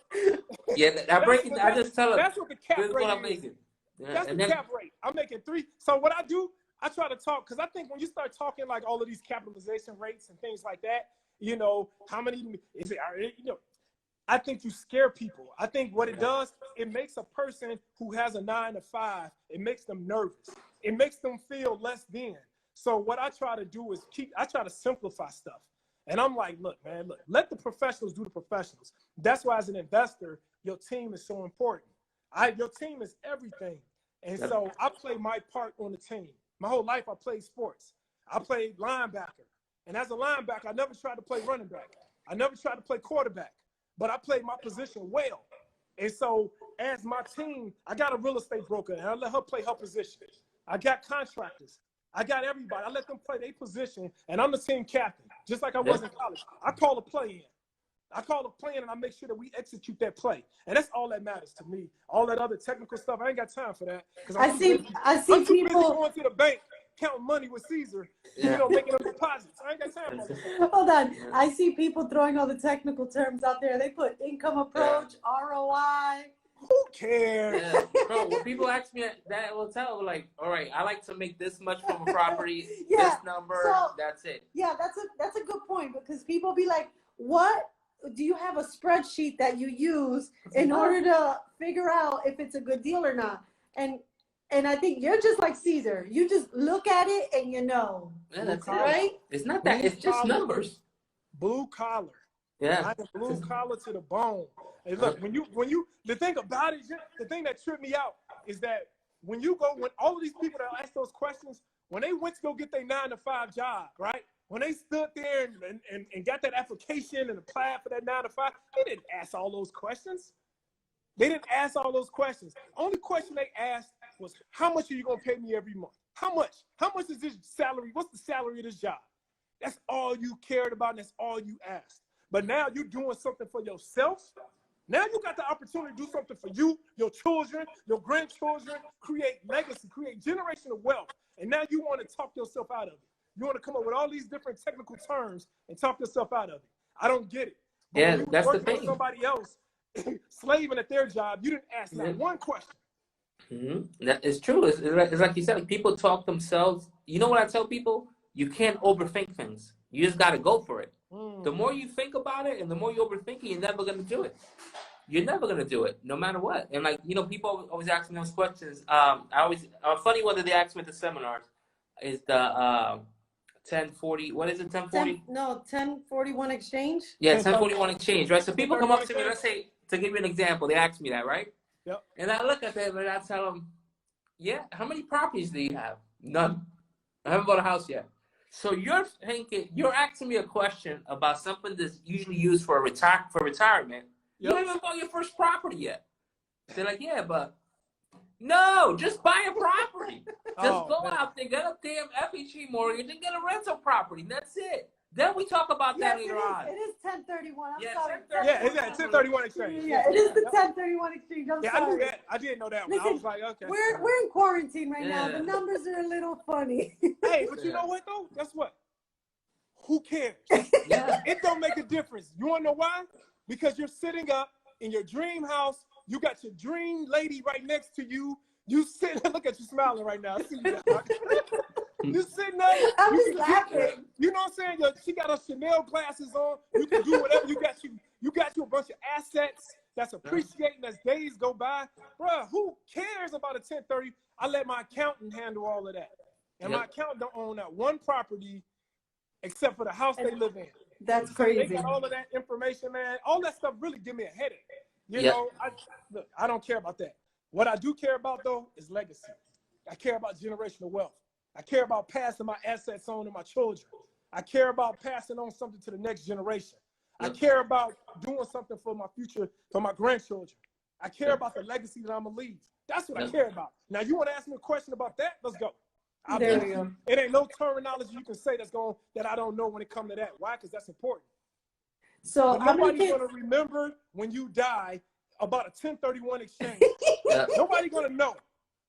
[SPEAKER 3] Yeah, I just tell them.
[SPEAKER 1] That's what the cap rate
[SPEAKER 3] I'm making.
[SPEAKER 1] Yeah, that's the cap rate. I'm making $3. So what I do, I try to talk, because I think when you start talking like all of these capitalization rates and things like that, how many is it? I think you scare people. I think what it does, it makes a person who has a 9 to 5, it makes them nervous. It makes them feel less than. So what I try to do is I try to simplify stuff. And I'm like, look, let the professionals do the professionals. That's why as an investor, your team is so important. Your team is everything. And so I play my part on the team. My whole life I played sports. I played linebacker. And as a linebacker, I never tried to play running back. I never tried to play quarterback. But I played my position well. And so as my team, I got a real estate broker, and I let her play her position. I got contractors. I got everybody. I let them play their position, and I'm the team captain, just like I was in college. I call a play in. And I make sure that we execute that play. And that's all that matters to me. All that other technical stuff, I ain't got time for that.
[SPEAKER 2] I see
[SPEAKER 1] I'm too
[SPEAKER 2] people
[SPEAKER 1] busy going to the bank, counting money with Cesar, making them deposits. I ain't got time for that.
[SPEAKER 2] Hold on. I see people throwing all the technical terms out there. They put income approach, ROI.
[SPEAKER 1] Who cares?
[SPEAKER 3] Yeah. Bro, when people ask me that, I will tell them, like, all right, I like to make this much from a property, this number, that's it.
[SPEAKER 2] Yeah, that's a good point, because people be like, what? Do you have a spreadsheet that you use in order to figure out if it's a good deal or not? And I think you're just like Cesar. You just look at it and
[SPEAKER 3] Yeah, that's
[SPEAKER 2] right.
[SPEAKER 3] It's not that. It's just numbers.
[SPEAKER 1] Blue collar.
[SPEAKER 3] Yeah.
[SPEAKER 1] I'm blue collar to the bone. Hey, look, when you, the thing about it, the thing that tripped me out is that when all of these people that ask those questions, when they went to go get their 9 to 5 job, right? When they stood there and got that application and applied for that 9 to 5, they didn't ask all those questions. Only question they asked was, how much are you going to pay me every month? How much? How much is this salary? What's the salary of this job? That's all you cared about, and that's all you asked. But now you're doing something for yourself. Now you got the opportunity to do something for you, your children, your grandchildren, create legacy, create generational wealth. And now you want to talk yourself out of it. You want to come up with all these different technical terms and talk yourself out of it. I don't get it. But
[SPEAKER 3] that's the thing.
[SPEAKER 1] For somebody else, slaving at their job, you didn't ask not one question.
[SPEAKER 3] That is true. It's like you said, like, people talk themselves. You know what I tell people? You can't overthink things. You just got to go for it. The more you think about it and the more you overthink it, you're never going to do it. You're never going to do it, no matter what. And, like, people always ask me those questions. A funny one that they ask me at the seminars is the 1040. What is it? 1040?
[SPEAKER 2] No, 1041 exchange.
[SPEAKER 3] Yeah, 1041 exchange, right? So people come up to me,
[SPEAKER 1] exchange.
[SPEAKER 3] let's say, to give you an example, they ask me that, right?
[SPEAKER 1] Yep.
[SPEAKER 3] And I look at them and I tell them, yeah, how many properties do you have? None. I haven't bought a house yet. So you're asking me a question about something that's usually used for retirement. You haven't even bought your first property yet. They're like, yeah, but no, just buy a property. Just go out there, get a damn FHA mortgage and get a rental property. That's it. Then we talk about that later on.
[SPEAKER 2] It is 1031. I'm
[SPEAKER 3] Yeah,
[SPEAKER 2] sorry.
[SPEAKER 3] 1031.
[SPEAKER 1] Yeah, it's that 1031 exchange.
[SPEAKER 2] Yeah, it is the 1031 exchange. I'm
[SPEAKER 1] Yeah,
[SPEAKER 2] sorry.
[SPEAKER 1] I knew that. I didn't know that one.
[SPEAKER 2] Listen,
[SPEAKER 1] I was like, okay.
[SPEAKER 2] We're in quarantine right now.
[SPEAKER 3] Yeah.
[SPEAKER 2] The numbers are a little funny.
[SPEAKER 1] Hey, but you know what though? Guess what? Who cares?
[SPEAKER 3] Yeah.
[SPEAKER 1] It don't make a difference. You wanna know why? Because you're sitting up in your dream house. You got your dream lady right next to you. You sitting. Look at you smiling right now. I see you. You sitting up.
[SPEAKER 2] I'm just laughing.
[SPEAKER 1] You know what I'm saying? She got her Chanel glasses on. You can do whatever. You got you a bunch of assets that's appreciating as days go by. Bruh, who cares about a 1030? I let my accountant handle all of that. And my accountant don't own that one property except for the house they live in.
[SPEAKER 2] That's
[SPEAKER 1] So
[SPEAKER 2] crazy.
[SPEAKER 1] they got all of that information, man. All that stuff really give me a headache. You
[SPEAKER 3] Yep.
[SPEAKER 1] know, I don't care about that. What I do care about, though, is legacy. I care about generational wealth. I care about passing my assets on to my children. I care about passing on something to the next generation. I care about doing something for my future, for my grandchildren. I care about the legacy that I'm going to leave. That's what I care about. Now, you want to ask me a question about that? Let's go.
[SPEAKER 2] There we go.
[SPEAKER 1] It ain't no terminology you can say that I don't know when it comes to that. Why? Because that's important.
[SPEAKER 2] So
[SPEAKER 1] Nobody's going to remember when you die about a 1031 exchange. Nobody's going to know.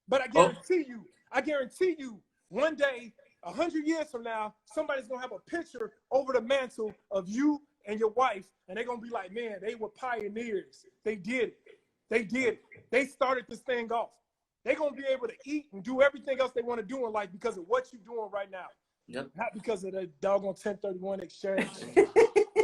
[SPEAKER 1] But I guarantee you, one day, 100 years from now, somebody's going to have a picture over the mantle of you and your wife, and they're going to be like, man, they were pioneers. They did it. They did it. They started this thing off. They're going to be able to eat and do everything else they want to do in life because of what you're doing right now.
[SPEAKER 3] Yep.
[SPEAKER 1] Not because of the doggone 1031 exchange.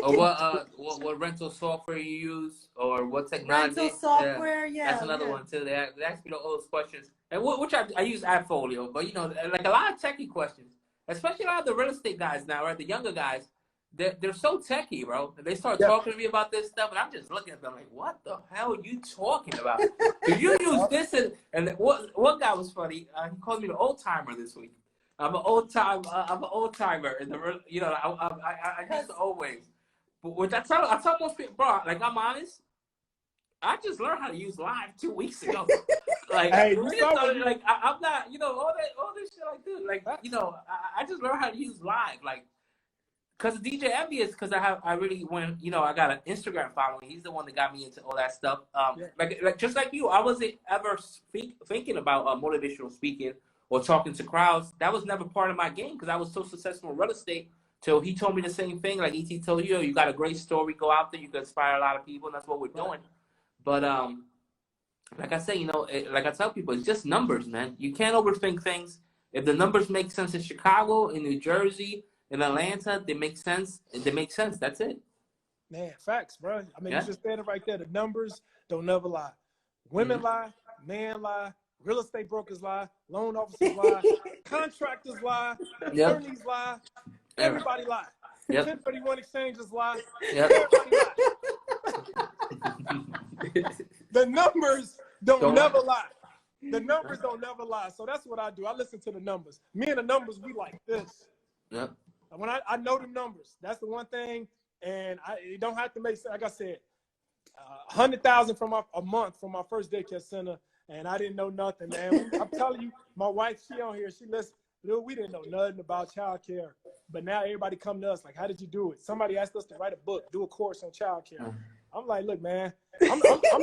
[SPEAKER 3] Or what rental software you use, or what technology.
[SPEAKER 2] Rental software,
[SPEAKER 3] That's another one too. They ask me all those questions, and which I use AppFolio, but you know, like a lot of techie questions, especially a lot of the real estate guys now, right? The younger guys, they're so techie, bro. And they start talking to me about this stuff, and I'm just looking at them like, what the hell are you talking about? If you use this, and what guy was funny? He called me the old timer this week. I'm an old timer, and I used to always. Which I tell most people, bro, like I'm honest, I just learned how to use Live 2 weeks ago. Like,
[SPEAKER 1] hey,
[SPEAKER 3] I'm not, you know, all this shit I do. Like, you know, I just learned how to use Live. Like, because DJ Envious, because I really went, you know, I got an Instagram following. He's the one that got me into all that stuff. Like just like you, I wasn't ever thinking about motivational speaking or talking to crowds. That was never part of my game because I was so successful in real estate. So he told me the same thing, like E.T. told you, you got a great story, go out there, you can inspire a lot of people, and that's what we're doing. But like I say, you know, like I tell people, it's just numbers, man. You can't overthink things. If the numbers make sense in Chicago, in New Jersey, in Atlanta, they make sense. They make sense. That's it.
[SPEAKER 1] Man, facts, bro. I mean, you just said it right there. The numbers don't never lie. Women lie, men lie, real estate brokers lie, loan officers lie, contractors lie, attorneys lie. Everybody lie. 1031 exchanges lie. Everybody lie. The numbers don't never lie. The numbers don't never lie. So that's what I do. I listen to the numbers. Me and the numbers, we like this.
[SPEAKER 3] Yep.
[SPEAKER 1] When I know the numbers, that's the one thing. And it don't have to make sense. Like I said, 100,000 a month from my first daycare center, and I didn't know nothing, man. I'm telling you, my wife, she on here, she listens. Dude, we didn't know nothing about childcare, but now everybody come to us like, how did you do it? Somebody asked us to write a book, do a course on childcare. I'm like, look, man, I'm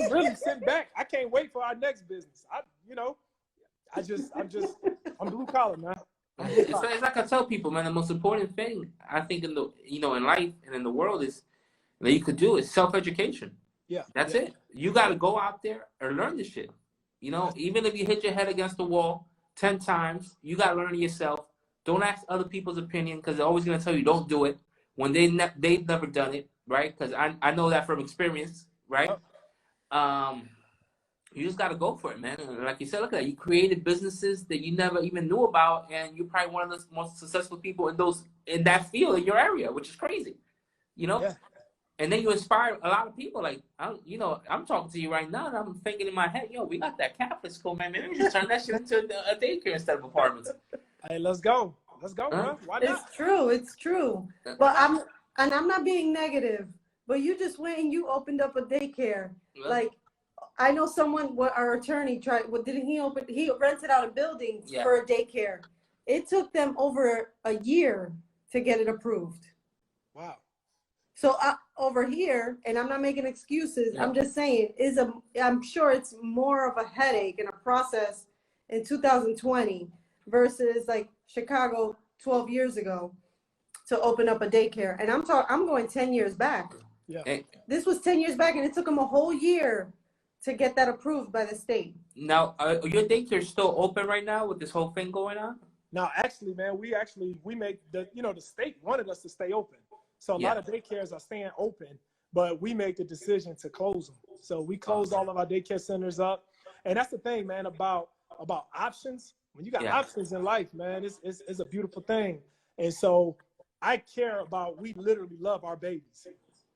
[SPEAKER 1] really sitting back. I can't wait for our next business. I'm blue collar, man.
[SPEAKER 3] It's like I tell people, man, the most important thing I think in life and in the world is that you could do is self-education.
[SPEAKER 1] Yeah.
[SPEAKER 3] That's it. You got to go out there and learn this shit. You know, even if you hit your head against the wall 10 times, you got to learn it yourself. Don't ask other people's opinion because they're always going to tell you don't do it when they've never done it, right? Because I know that from experience, right? You just got to go for it, man. And like you said, look at that. You created businesses that you never even knew about, and you're probably one of the most successful people in that field in your area, which is crazy, you know.
[SPEAKER 1] Yeah.
[SPEAKER 3] And then you inspire a lot of people. Like, I'm talking to you right now, and I'm thinking in my head, yo, we got that Catholic school, man. Maybe we should turn that shit into a daycare instead of apartments.
[SPEAKER 1] Hey, let's go, bro. Why not?
[SPEAKER 2] It's true. It's true. But I'm not being negative. But you just went and you opened up a daycare.
[SPEAKER 3] Yeah.
[SPEAKER 2] Like, I know someone. What our attorney tried. What didn't he open? He rented out a building for a daycare. It took them over a year to get it approved.
[SPEAKER 1] Wow.
[SPEAKER 2] So over here, and I'm not making excuses. I'm just saying, I'm sure it's more of a headache and a process in 2020 versus like Chicago 12 years ago to open up a daycare. And I'm going 10 years back.
[SPEAKER 1] Yeah.
[SPEAKER 2] This was 10 years back, and it took them a whole year to get that approved by the state.
[SPEAKER 3] Now, are your daycare still open right now with this whole thing going on?
[SPEAKER 1] Now, actually, man, we make the state wanted us to stay open. So a lot of daycares are staying open, but we make the decision to close them. So we closed all of our daycare centers up. And that's the thing, man, about options. When you got options in life, man, it's a beautiful thing. And so we literally love our babies.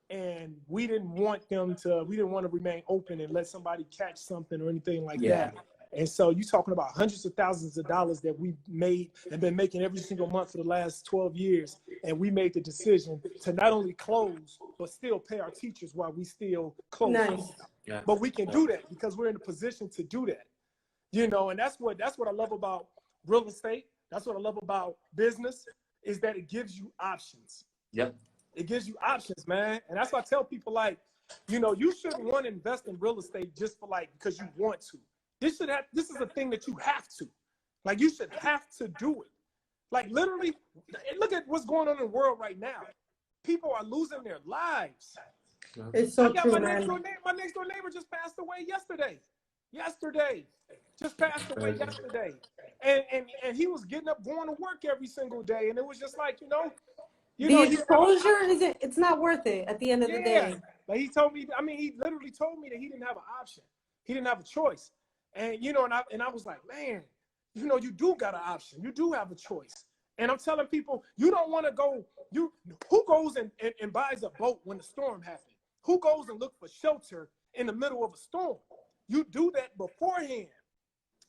[SPEAKER 1] And we didn't want to remain open and let somebody catch something or anything like that. And so you're talking about hundreds of thousands of dollars that we made and been making every single month for the last 12 years. And we made the decision to not only close, but still pay our teachers while we still close.
[SPEAKER 2] Nice.
[SPEAKER 3] Yeah.
[SPEAKER 1] But we can do that because we're in a position to do that. You know, and that's what I love about real estate. That's what I love about business, is that it gives you options.
[SPEAKER 3] Yep.
[SPEAKER 1] It gives you options, man. And that's why I tell people, like, you know, you shouldn't want to invest in real estate just for because you want to. This is a thing that you have to. Like, you should have to do it. Like, literally, look at what's going on in the world right now. People are losing their lives.
[SPEAKER 2] It's so true,
[SPEAKER 1] my
[SPEAKER 2] man.
[SPEAKER 1] next door neighbor just passed away yesterday. Just passed away yesterday. And he was getting up, going to work every single day. And it was just like,
[SPEAKER 2] the exposure it's not worth it at the end of the day.
[SPEAKER 1] Like he literally told me that he didn't have an option. He didn't have a choice. And and I was like, man, you do got an option. You do have a choice. And I'm telling people, you don't want to go. Who goes and buys a boat when the storm happens? Who goes and look for shelter in the middle of a storm? You do that beforehand,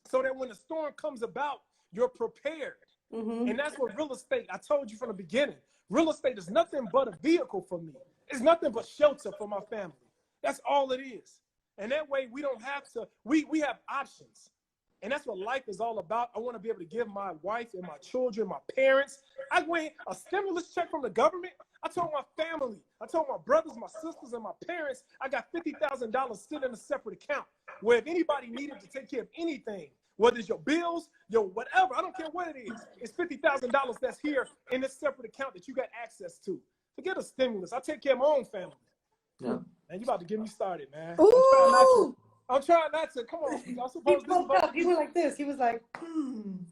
[SPEAKER 1] so that when the storm comes about, you're prepared. Mm-hmm. And that's what real estate. I told you from the beginning. Real estate is nothing but a vehicle for me. It's nothing but shelter for my family. That's all it is. And that way we don't have to, we have options. And that's what life is all about. I want to be able to give my wife and my children, my parents. I went a stimulus check from the government. I told my family, I told my brothers, my sisters, and my parents, I got $50,000 sitting in a separate account where if anybody needed to take care of anything, whether it's your bills, your whatever, I don't care what it is, it's $50,000 that's here in this separate account that you got access to. Forget a stimulus. I take care of my own family. Yeah. Man, you about to get me started, man.
[SPEAKER 2] Ooh.
[SPEAKER 1] I'm trying not to. Come on. I'm supposed to.
[SPEAKER 2] He went like this. He was like,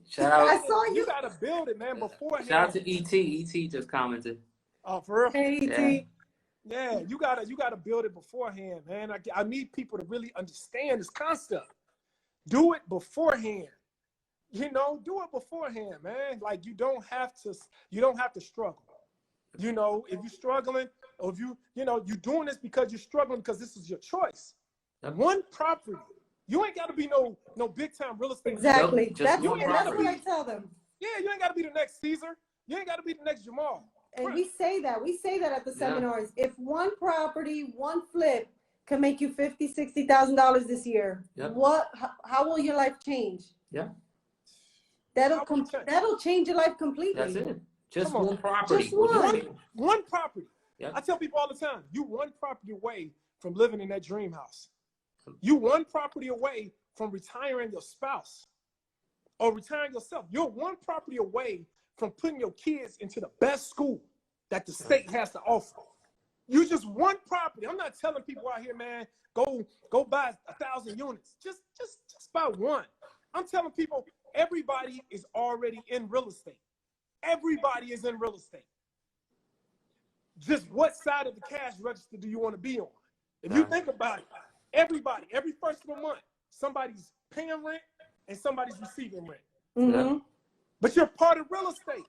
[SPEAKER 3] Shout out.
[SPEAKER 2] I saw you.
[SPEAKER 1] You got to build it, man, beforehand.
[SPEAKER 3] Shout out to E.T. E.T. just commented.
[SPEAKER 1] Oh, for real?
[SPEAKER 2] Hey, E.T.
[SPEAKER 1] Yeah, you gotta build it beforehand, man. I need people to really understand this concept. Do it beforehand. Do it beforehand, man. Like, you don't have to struggle. If you're struggling, or if you're doing this because you're struggling because this is your choice. One property. You ain't got to be no big time real estate.
[SPEAKER 2] Exactly. That's
[SPEAKER 3] what
[SPEAKER 2] I tell them.
[SPEAKER 1] Yeah, you ain't got to be the next Cesar. You ain't got to be the next Jamal.
[SPEAKER 2] And we say that at the seminars. If one property, one flip can make you $50,000, $60,000 this year, how will your life change?
[SPEAKER 3] Yeah.
[SPEAKER 2] That'll change your life completely.
[SPEAKER 3] That's it. Just one property.
[SPEAKER 2] Just one.
[SPEAKER 1] One property.
[SPEAKER 3] Yep.
[SPEAKER 1] I tell people all the time, you one property away from living in that dream house. You one property away from retiring your spouse or retiring yourself. You're one property away from putting your kids into the best school that the state has to offer. You just one property. I'm not telling people out here, man, go buy 1,000 units. Just buy one. I'm telling people, everybody is already in real estate. Everybody is in real estate. Just what side of the cash register do you want to be on? If you think about it, everybody, every first of the month, somebody's paying rent and somebody's receiving rent.
[SPEAKER 2] Mm-hmm.
[SPEAKER 1] But you're part of real estate.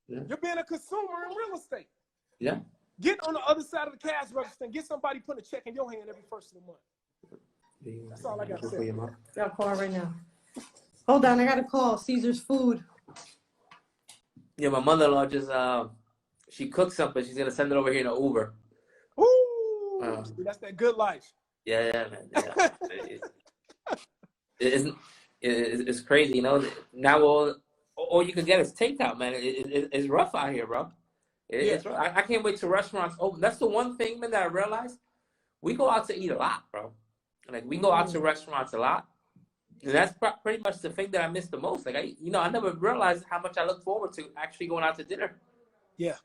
[SPEAKER 3] Yeah.
[SPEAKER 1] You're being a consumer in real estate.
[SPEAKER 3] Yeah.
[SPEAKER 1] Get on the other side of the cash register and get somebody putting a check in your hand every first of the month. That's all I got to say.
[SPEAKER 2] Got a call right now. Hold on, I got to call Cesar's Food.
[SPEAKER 3] Yeah, my mother-in-law just she cooks something. She's gonna send it over here in an Uber.
[SPEAKER 1] Ooh, that's that good life.
[SPEAKER 3] Yeah, man. Yeah. It's crazy, you know. Now all you can get is takeout, man. It's rough out here, bro. It's rough. I can't wait till restaurants open. That's the one thing, man, that I realized. We go out to eat a lot, bro. Like we go out to restaurants a lot, and that's pretty much the thing that I miss the most. Like I never realized how much I look forward to actually going out to dinner.
[SPEAKER 1] Yeah.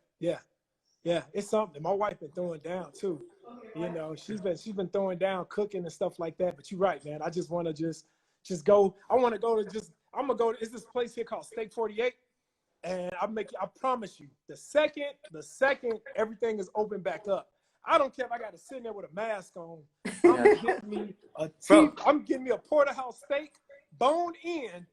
[SPEAKER 1] It's something. My wife been throwing down too. You know, she's been throwing down cooking and stuff like that. But you're right, man. I just want to just go. I want to go to I'm gonna go. It's this place here called Steak 48, and I promise you, the second everything is open back up, I don't care if I got to sit in there with a mask on. I'm getting me a porterhouse steak, bone in.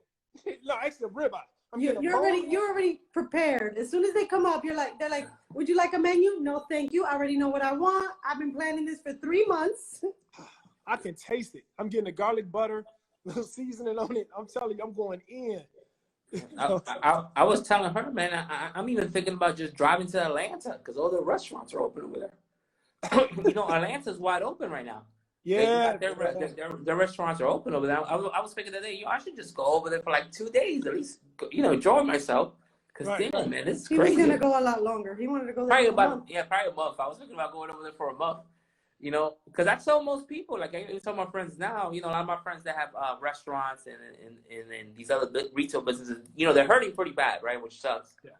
[SPEAKER 1] No, actually a ribeye.
[SPEAKER 2] You're already prepared. As soon as they come up, they're like, would you like a menu? No, thank you. I already know what I want. I've been planning this for 3 months.
[SPEAKER 1] I can taste it. I'm getting the garlic butter, little seasoning on it. I'm telling you, I'm going in.
[SPEAKER 3] I was telling her, man, I'm even thinking about just driving to Atlanta because all the restaurants are open over there. You know, Atlanta's wide open right now.
[SPEAKER 1] Yeah,
[SPEAKER 3] their restaurants are open over there. I was thinking that I should just go over there for like 2 days at least, enjoy myself. Because damn, man, this is crazy.
[SPEAKER 2] He was gonna go a lot longer. He wanted to go there
[SPEAKER 3] probably
[SPEAKER 2] for a month.
[SPEAKER 3] Probably a month. I was thinking about going over there for a month. Because I tell most people, like I tell my friends now, a lot of my friends that have restaurants and these other retail businesses, they're hurting pretty bad, right? Which sucks.
[SPEAKER 1] Yeah.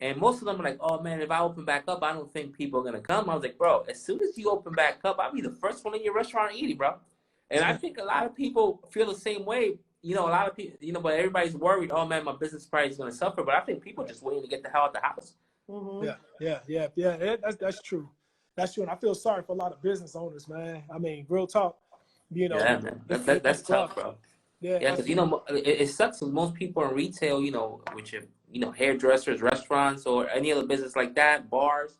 [SPEAKER 3] And most of them are like, oh man, if I open back up, I don't think people are gonna come. I was like, bro, as soon as you open back up, I'll be the first one in your restaurant eating, bro. And I think a lot of people feel the same way. A lot of people, but everybody's worried. Oh man, my business probably is gonna suffer. But I think people are just waiting to get the hell out the house.
[SPEAKER 2] Mm-hmm.
[SPEAKER 1] Yeah. That's true. That's true. And I feel sorry for a lot of business owners, man. I mean, real talk.
[SPEAKER 3] Yeah, man. That's tough, bro. Yeah, because it sucks. Most people in retail, which hairdressers, restaurants, or any other business like that, bars,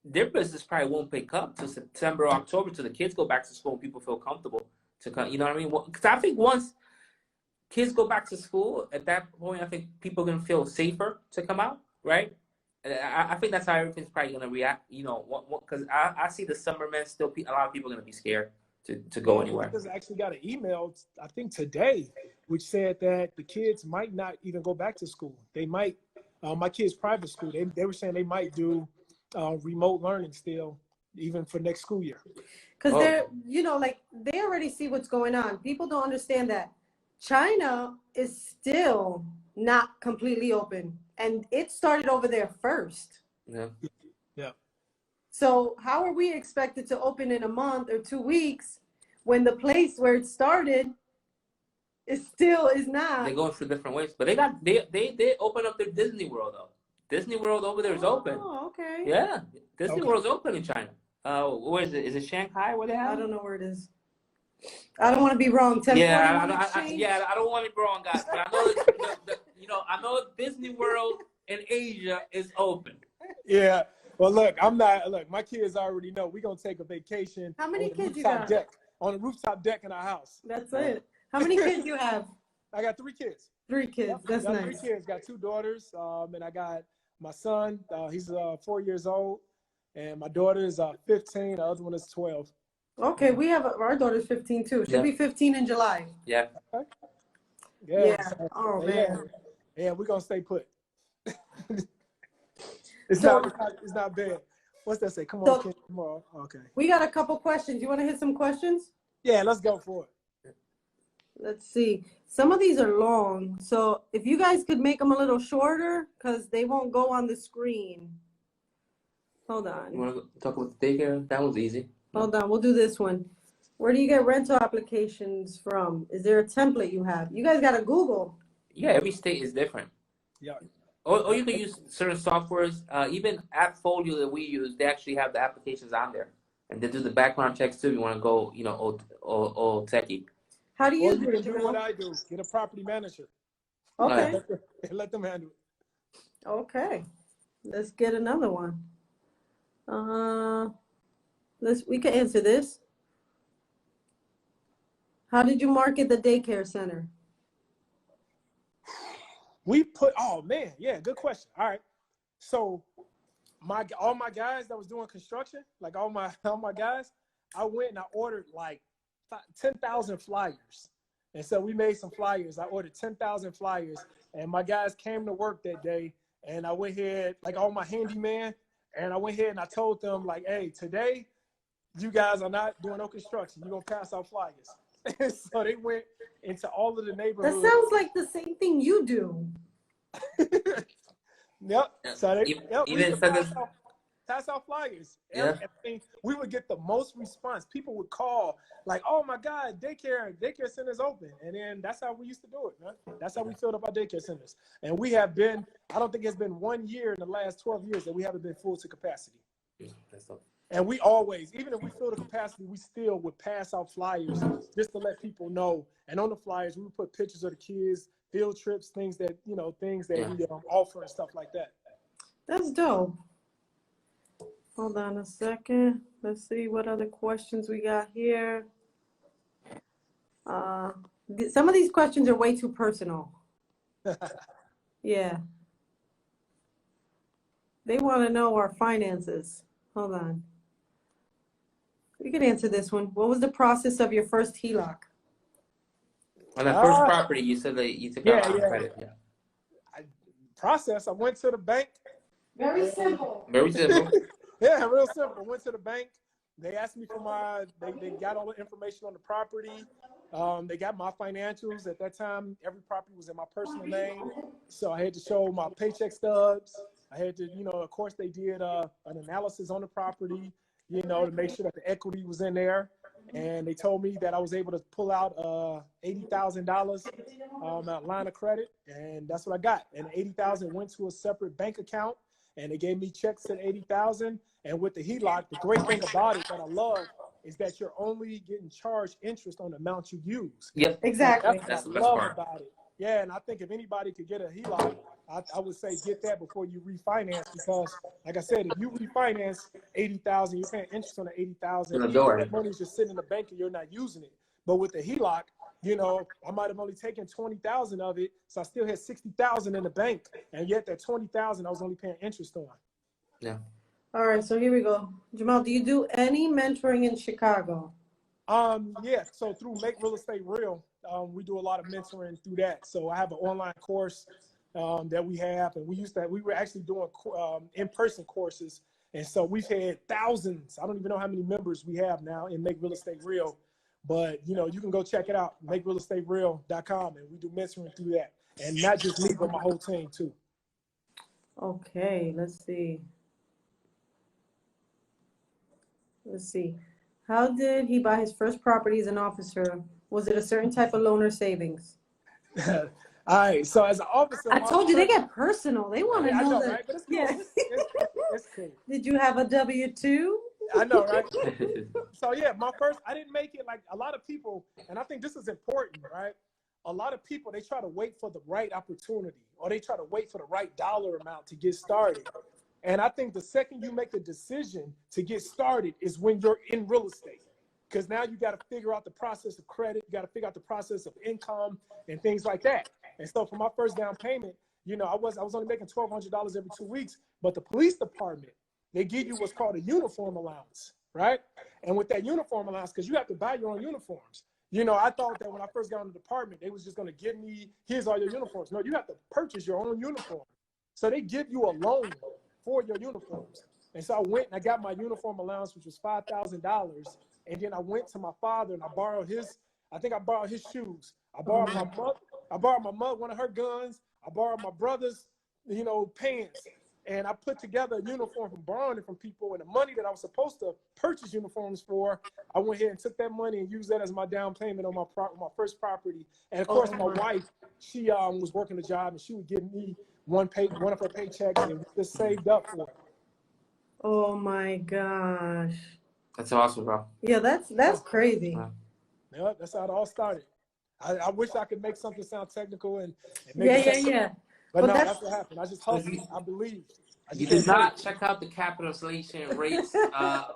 [SPEAKER 3] their business probably won't pick up till September, October, till the kids go back to school and people feel comfortable to come. You know what I mean? Because I think once kids go back to school, at that point, I think people are gonna feel safer to come out, right? I think that's how everything's probably gonna react. Because I see the summer, man. Still, a lot of people are gonna be scared to go anywhere.
[SPEAKER 1] I actually got an email, I think today, which said that the kids might not even go back to school. They might, my kids' private school, they were saying they might do remote learning still, even for next school year.
[SPEAKER 2] Because they're, they already see what's going on. People don't understand that China is still not completely open, and it started over there first.
[SPEAKER 3] Yeah.
[SPEAKER 2] So how are we expected to open in a month or 2 weeks when the place where it started is not?
[SPEAKER 3] They're going through different ways, but they open up their Disney World though. Disney World over there is open.
[SPEAKER 2] Oh, okay.
[SPEAKER 3] Yeah, Disney World's open in China. Where is it? Is it Shanghai? Where they have?
[SPEAKER 2] I don't know where it is. I don't want to be wrong.
[SPEAKER 3] I don't want to be wrong, guys. But I know Disney World in Asia is open.
[SPEAKER 1] Yeah. Well, look, my kids already know we're going to take a vacation.
[SPEAKER 2] How many kids you
[SPEAKER 1] got? On the rooftop deck in our house.
[SPEAKER 2] That's it. How many kids you have?
[SPEAKER 1] I got 3 kids.
[SPEAKER 2] 3 kids. That's nice.
[SPEAKER 1] 3 kids. Got 2 daughters. And I got my son. He's 4 years old. And my daughter is 15. The other one is 12.
[SPEAKER 2] Okay. We have our daughter's 15 too. She'll be 15 in July.
[SPEAKER 3] Yeah.
[SPEAKER 1] Okay.
[SPEAKER 2] Yeah. Oh, man.
[SPEAKER 1] Yeah, we're going to stay put. It's not bad. What's that say? Come on, kid. Come on. Okay.
[SPEAKER 2] We got a couple questions. You want to hit some questions?
[SPEAKER 1] Yeah, let's go for it.
[SPEAKER 2] Let's see. Some of these are long. So if you guys could make them a little shorter, because they won't go on the screen. Hold on.
[SPEAKER 3] You want to talk about the daycare? That one's easy.
[SPEAKER 2] Hold on. We'll do this one. Where do you get rental applications from? Is there a template you have? You guys got to Google.
[SPEAKER 3] Yeah, every state is different.
[SPEAKER 1] Yeah. Or
[SPEAKER 3] you can use certain softwares. Even AppFolio that we use, they actually have the applications on there. And they do the background checks too. You want to go, old techie.
[SPEAKER 2] How do
[SPEAKER 1] Or
[SPEAKER 2] you
[SPEAKER 1] you
[SPEAKER 2] do it,
[SPEAKER 1] can do what
[SPEAKER 2] Jamal?
[SPEAKER 1] I do. Get a property manager.
[SPEAKER 2] Okay.
[SPEAKER 1] Let them handle it.
[SPEAKER 2] Okay. Let's get another one. We can answer this. How did you market the daycare center?
[SPEAKER 1] Oh man, yeah, good question. All right. So all my guys that was doing construction, like all my guys, I went and I ordered like 10,000 flyers. And so we made some flyers. I ordered 10,000 flyers, and my guys came to work that day. And I went ahead, like all my handyman, and I went ahead and I told them, like, hey, today you guys are not doing no construction. You're gonna pass out flyers. And so they went into all of the
[SPEAKER 2] That
[SPEAKER 1] neighborhoods.
[SPEAKER 2] sounds like the same thing you do.
[SPEAKER 1] Yep. So we
[SPEAKER 3] even
[SPEAKER 1] would pass out flyers.
[SPEAKER 3] Yeah.
[SPEAKER 1] We would get the most response. People would call like, "Oh my God, daycare center's open," and then that's how we used to do it, man. That's how we filled up our daycare centers. And we have been. I don't think it's been 1 year in the last 12 years that we haven't been full to capacity.
[SPEAKER 3] That's all.
[SPEAKER 1] And we always, even if we fill the capacity, we still would pass out flyers just to let people know. And on the flyers, we would put pictures of the kids, field trips, things that we offer and stuff like that.
[SPEAKER 2] That's dope. Hold on a second. Let's see what other questions we got here. Some of these questions are way too personal. Yeah. They want to know our finances. Hold on. We can answer this one. What was the process of your first HELOC?
[SPEAKER 3] On the first property, you said that you took out credit. Yeah.
[SPEAKER 1] I went to the bank.
[SPEAKER 2] Very simple.
[SPEAKER 3] Very simple.
[SPEAKER 1] Yeah, real simple. Went to the bank. They asked me for they got all the information on the property. They got my financials. At that time, every property was in my personal name. So I had to show my paycheck stubs. I had to, of course, they did an analysis on the property, to make sure that the equity was in there. And they told me that I was able to pull out $80,000 at line of credit. And that's what I got. And $80,000 went to a separate bank account. And they gave me checks at $80,000. And with the HELOC, the great thing about it that I love is that you're only getting charged interest on the amount you use.
[SPEAKER 3] Yep.
[SPEAKER 2] Exactly.
[SPEAKER 3] That's the
[SPEAKER 1] what
[SPEAKER 3] best
[SPEAKER 1] I love
[SPEAKER 3] part
[SPEAKER 1] about it. Yeah, and I think if anybody could get a HELOC, I would say get that before you refinance, because, like I said, if you refinance $80,000, you're paying interest on the $80,000. That money's just sitting in the bank and you're not using it. But with the HELOC, I might have only taken 20,000 of it, so I still had 60,000 in the bank, and yet that 20,000 I was only paying interest on.
[SPEAKER 3] Yeah.
[SPEAKER 2] All right, so here we go. Jamal, do you do any mentoring in Chicago?
[SPEAKER 1] Yeah. So through Make Real Estate Real, we do a lot of mentoring through that. So I have an online course that we have, and we were actually doing in-person courses, and so we've had thousands. I don't even know how many members we have now in Make Real Estate Real. But, you can go check it out, makerealestatereal.com, and we do mentoring through that. And not just me, but my whole team, too.
[SPEAKER 2] Okay, let's see. How did he buy his first property as an officer? Was it a certain type of loan or savings?
[SPEAKER 1] All right, so as an officer...
[SPEAKER 2] I told you, they get personal. They want to know that.
[SPEAKER 1] Right? But it's cool.
[SPEAKER 2] Yeah.
[SPEAKER 1] It's cool.
[SPEAKER 2] Did you have a W-2?
[SPEAKER 1] I know, right? So, yeah, I didn't make it like a lot of people, and I think this is important, right? A lot of people, they try to wait for the right opportunity, or they try to wait for the right dollar amount to get started. And I think the second you make a decision to get started is when you're in real estate, because now you got to figure out the process of credit. You got to figure out the process of income and things like that. And so for my first down payment, I was only making $1,200 every 2 weeks, but the police department, they give you what's called a uniform allowance, right? And with that uniform allowance, because you have to buy your own uniforms. I thought that when I first got in the department, they was just going to give me, here's all your uniforms. No, you have to purchase your own uniform. So they give you a loan for your uniforms. And so I went and I got my uniform allowance, which was $5,000. And then I went to my father and I borrowed his shoes. I borrowed my mother, one of her guns. I borrowed my brother's, pants. And I put together a uniform from borrowing it from people, and the money that I was supposed to purchase uniforms for, I went ahead and took that money and used that as my down payment on my first property. And of course, my wife, she was working a job, and she would give me one of her paychecks, and we just saved up for it.
[SPEAKER 2] Oh my gosh.
[SPEAKER 3] That's awesome, bro.
[SPEAKER 2] Yeah, that's crazy.
[SPEAKER 1] Yeah, that's how it all started. I wish I could make something sound technical and make
[SPEAKER 2] Yeah,
[SPEAKER 1] it
[SPEAKER 2] yeah,
[SPEAKER 1] sound,
[SPEAKER 2] yeah.
[SPEAKER 1] but no,
[SPEAKER 2] that's
[SPEAKER 1] that's what happened. I just hustled. I believed. I
[SPEAKER 3] You
[SPEAKER 1] just
[SPEAKER 3] did
[SPEAKER 1] said,
[SPEAKER 3] not check out the capitalization rates